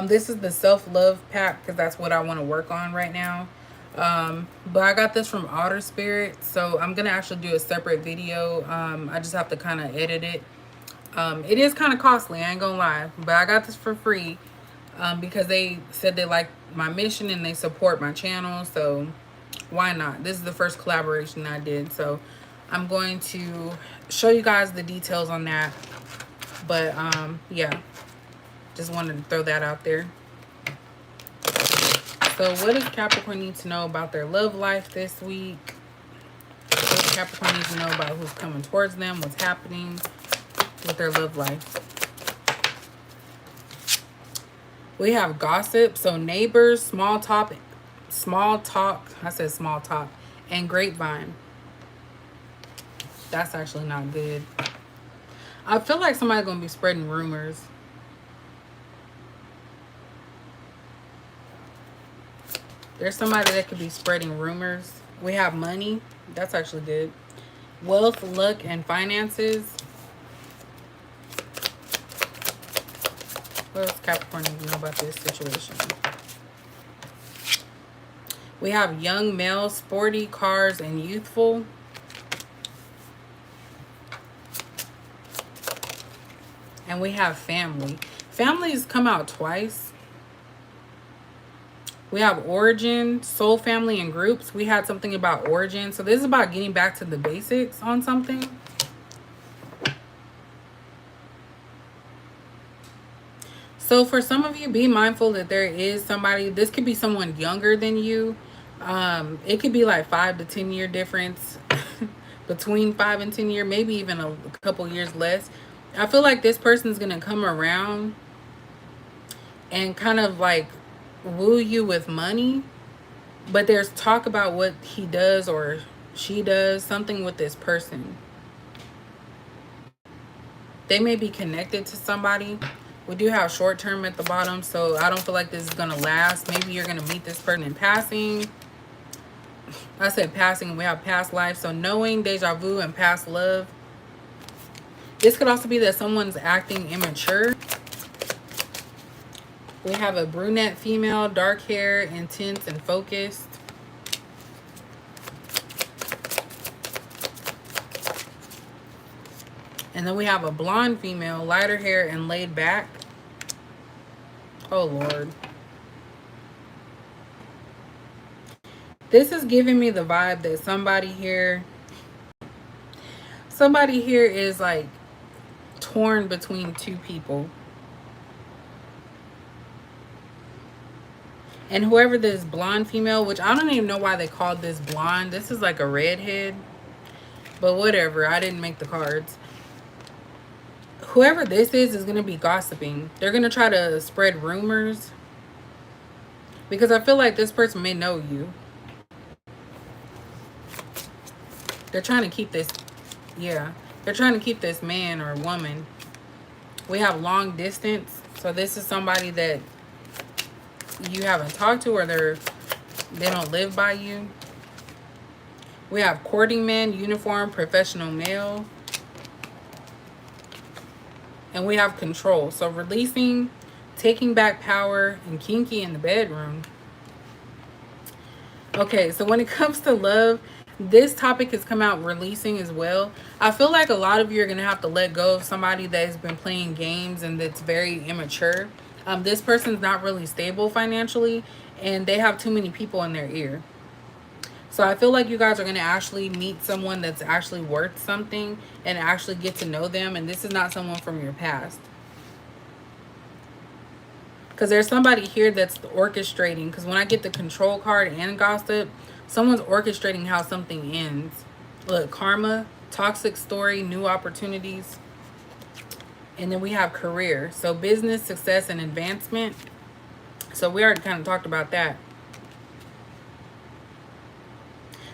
This is the self-love pack because that's what I want to work on right now. But I got this from Otter Spirit, so I'm going to actually do a separate video. I just have to kind of edit it. It is kind of costly, I ain't gonna lie, but I got this for free because they said they like my mission and they support my channel, so why not? This is the first collaboration I did, so I'm going to show you guys the details on that. But yeah, just wanted to throw that out there. So what does Capricorn need to know about their love life this week? What does Capricorn need to know about who's coming towards them, what's happening with their love life? We have gossip, so neighbors, small talk, I said small talk, and grapevine. That's actually not good. I feel like somebody's gonna be spreading rumors. There's somebody that could be spreading rumors. We have money. That's actually good. Wealth, luck, and finances. What does Capricorn need to know about this situation? We have young male, sporty, cars, and youthful. And we have family. Families come out twice. We have origin, soul family, and groups. We had something about origin. So this is about getting back to the basics on something. So for some of you, be mindful that there is somebody, this could be someone younger than you. It could be like 5 to 10 year difference between 5 and 10 years, maybe even a couple years less. I feel like this person's going to come around and kind of like woo you with money. But there's talk about what he does or she does, something with this person. They may be connected to somebody. We do have short term at the bottom, so I don't feel like this is going to last. Maybe you're going to meet this person in passing. I said passing, we have past life. So knowing, deja vu, and past love. This could also be that someone's acting immature. We have a brunette female, dark hair, intense and focused. And then we have a blonde female, lighter hair and laid back. Oh, Lord. This is giving me the vibe that somebody here is like torn between two people. And whoever this blonde female, which I don't even know why they called this blonde. This is like a redhead. But whatever, I didn't make the cards. Whoever this is going to be gossiping. They're going to try to spread rumors. Because I feel like this person may know you. They're trying to keep this, yeah. They're trying to keep this man or woman. We have long distance. So this is somebody that you haven't talked to or they don't live by you. We have courting man, uniform, professional male. And we have control. So releasing, taking back power, and kinky in the bedroom. Okay, so when it comes to love, this topic has come out releasing as well. I feel like a lot of you are going to have to let go of somebody that has been playing games and that's very immature. This person's not really stable financially and they have too many people in their ear. So I feel like you guys are going to actually meet someone that's actually worth something and actually get to know them. And this is not someone from your past. Because there's somebody here that's orchestrating. Because when I get the control card and gossip, someone's orchestrating how something ends. Look, karma, toxic story, new opportunities. And then we have career. So business, success, and advancement. So we already kind of talked about that.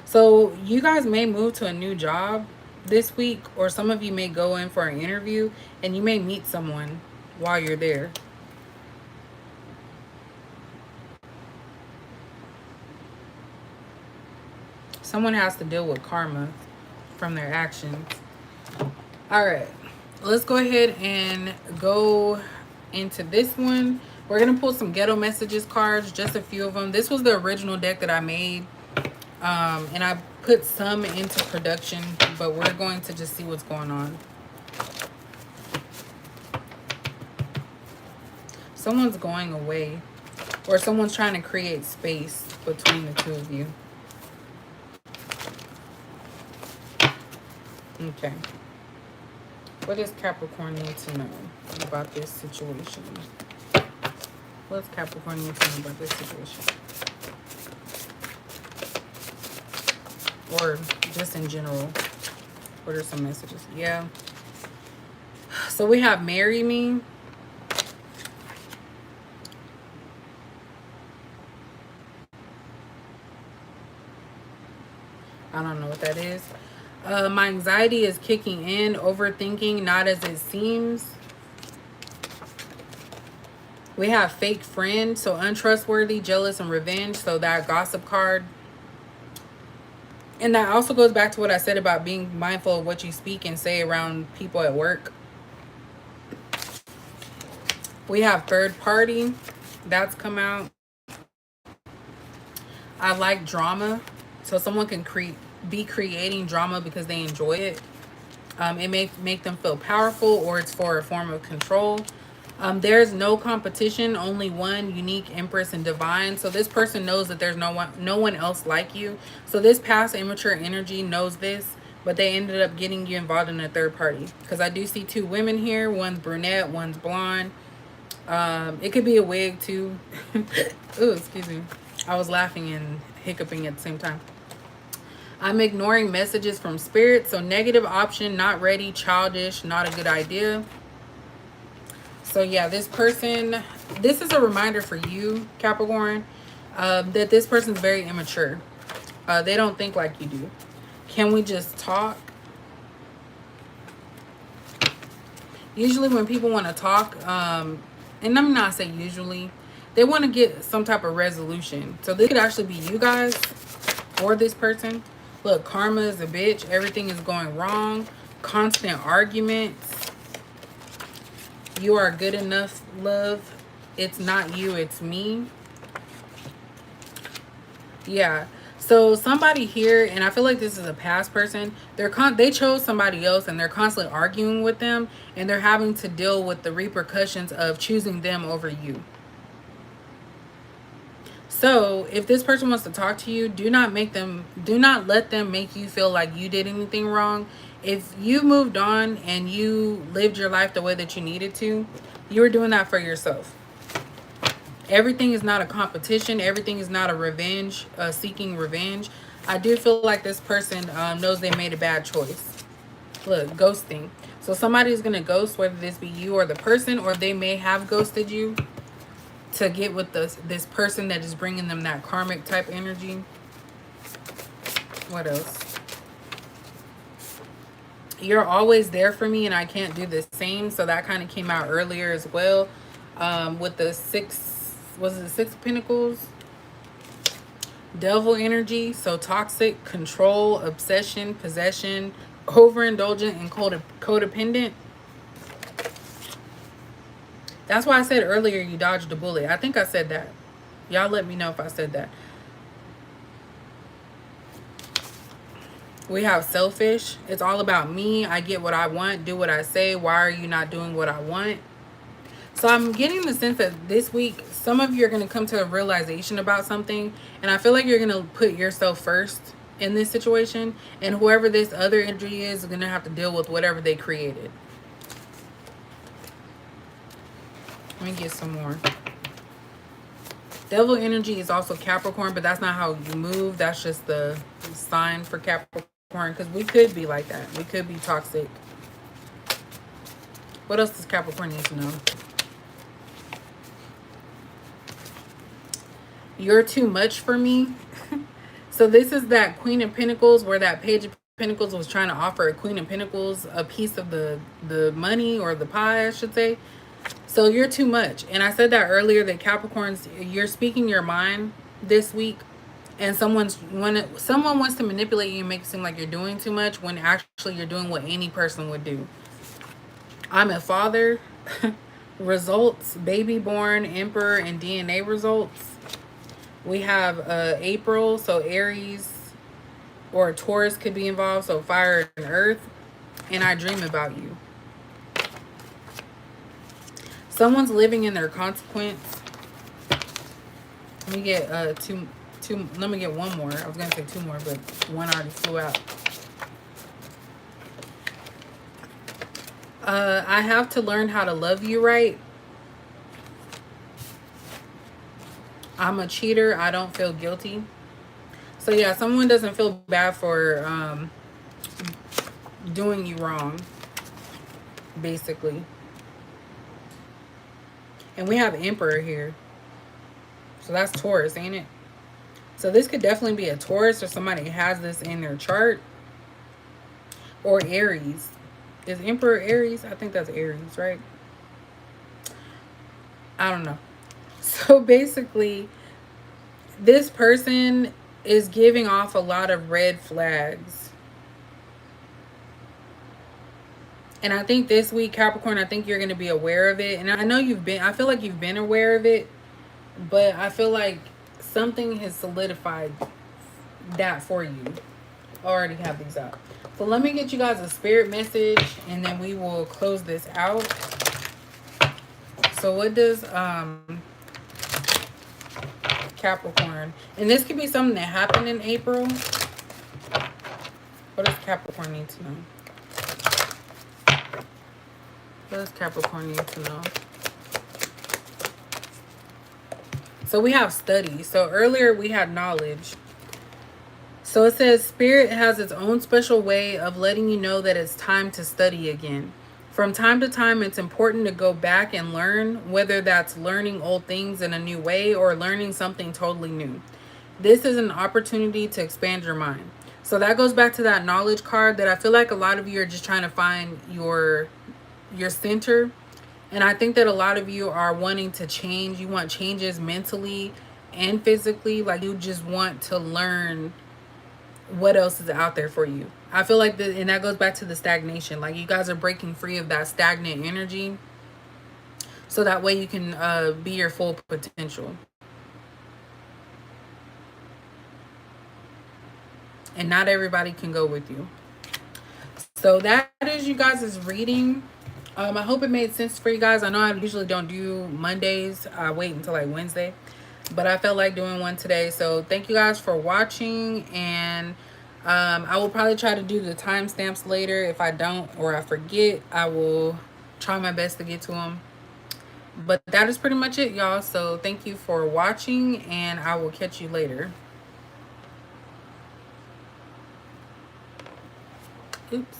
So you guys may move to a new job this week. Or some of you may go in for an interview. And you may meet someone while you're there. Someone has to deal with karma from their actions. All right. Let's go ahead and go into this one. We're going to pull some ghetto messages cards, just a few of them. This was the original deck that I made. And I put some into production, but we're going to just see what's going on. Someone's going away, or someone's trying to create space between the two of you. Okay. What does Capricorn need to know about this situation? What does Capricorn need to know about this situation? Or just in general, what are some messages? Yeah. So we have marry me. I don't know what that is. My anxiety is kicking in, overthinking, not as it seems. We have fake friend, so untrustworthy, jealous, and revenge. So that gossip card. And that also goes back to what I said about being mindful of what you speak and say around people at work. We have third party. That's come out. I like drama. So someone can be creating drama because they enjoy it. It may make them feel powerful, or it's for a form of control. There's no competition, only one unique empress and divine. So this person knows that there's no one else like you. So this past immature energy knows this, but they ended up getting you involved in a third party. Because I do see two women here. One's brunette, one's blonde. It could be a wig too. Ooh, excuse me. I was laughing and hiccuping at the same time. I'm ignoring messages from spirit. So negative option, not ready, childish, not a good idea. So yeah, this person, this is a reminder for you, Capricorn, that this person's very immature. They don't think like you do. Can we just talk? Usually when people want to talk, and I'm not saying usually, they want to get some type of resolution. So this could actually be you guys or this person. Look, karma is a bitch. Everything is going wrong. Constant arguments. You are good enough, love. It's not you, it's me. Yeah. So somebody here, and I feel like this is a past person, they chose somebody else and they're constantly arguing with them, and they're having to deal with the repercussions of choosing them over you. So if this person wants to talk to you, do not let them make you feel like you did anything wrong. If you moved on and you lived your life the way that you needed to, you were doing that for yourself. Everything is not a competition. Everything is not a revenge, seeking revenge. I do feel like this person knows they made a bad choice. Look, ghosting. So somebody's going to ghost, whether this be you or the person, or they may have ghosted you to get with this person that is bringing them that karmic type energy. What else? You're always there for me and I can't do the same. So that kind of came out earlier as well. With the Six of Pentacles? Devil energy. So toxic, control, obsession, possession, overindulgent, and codependent. That's why I said earlier you dodged a bullet. I think I said that. Y'all let me know if I said that. We have selfish. It's all about me. I get what I want, do what I say. Why are you not doing what I want? So I'm getting the sense that this week, some of you are going to come to a realization about something. And I feel like you're going to put yourself first in this situation. And whoever this other energy is going to have to deal with whatever they created. Let me get some more. Devil energy is also Capricorn, but that's not how you move. That's just the sign for Capricorn. Because we could be like that. We could be toxic. What else does Capricorn need to know? You're too much for me. So this is that Queen of Pentacles, where that Page of Pentacles was trying to offer a Queen of Pentacles a piece of the money, or the pie, I should say. So you're too much. And I said that earlier, that Capricorns, you're speaking your mind this week. And someone wants to manipulate you and make it seem like you're doing too much when actually you're doing what any person would do. I'm a father. Results, baby born, emperor, and DNA results. We have April, so Aries or Taurus could be involved, so fire and earth. And I dream about you. Someone's living in their consequence. Let me get two. Let me get one more. I was gonna say two more, but one already flew out. I have to learn how to love you right. I'm a cheater. I don't feel guilty. So yeah, someone doesn't feel bad for doing you wrong, basically. And we have Emperor here. So that's Taurus, ain't it? So this could definitely be a Taurus or somebody has this in their chart. Or Aries. Is Emperor Aries? I think that's Aries, right? I don't know. So basically, this person is giving off a lot of red flags. And I think this week, Capricorn, I think you're going to be aware of it. And I know I feel like you've been aware of it, but I feel like something has solidified that for you. I already have these out. So let me get you guys a spirit message and then we will close this out. So what does Capricorn, and this could be something that happened in April. What does Capricorn need to know? What does Capricorn need to know? So we have study. So earlier we had knowledge. So it says spirit has its own special way of letting you know that it's time to study again. From time to time, it's important to go back and learn, whether that's learning old things in a new way or learning something totally new. This is an opportunity to expand your mind. So that goes back to that knowledge card that I feel like a lot of you are just trying to find your center. And I think that a lot of you are wanting to change. You want changes mentally and physically. Like you just want to learn what else is out there for you. I feel like and that goes back to the stagnation. Like you guys are breaking free of that stagnant energy. So that way you can be your full potential. And not everybody can go with you. So that is you guys' reading. I hope it made sense for you guys. I know I usually don't do Mondays. I wait until like Wednesday. But I felt like doing one today. So thank you guys for watching. And I will probably try to do the timestamps later. If I don't or I forget, I will try my best to get to them. But that is pretty much it, y'all. So thank you for watching. And I will catch you later. Oops.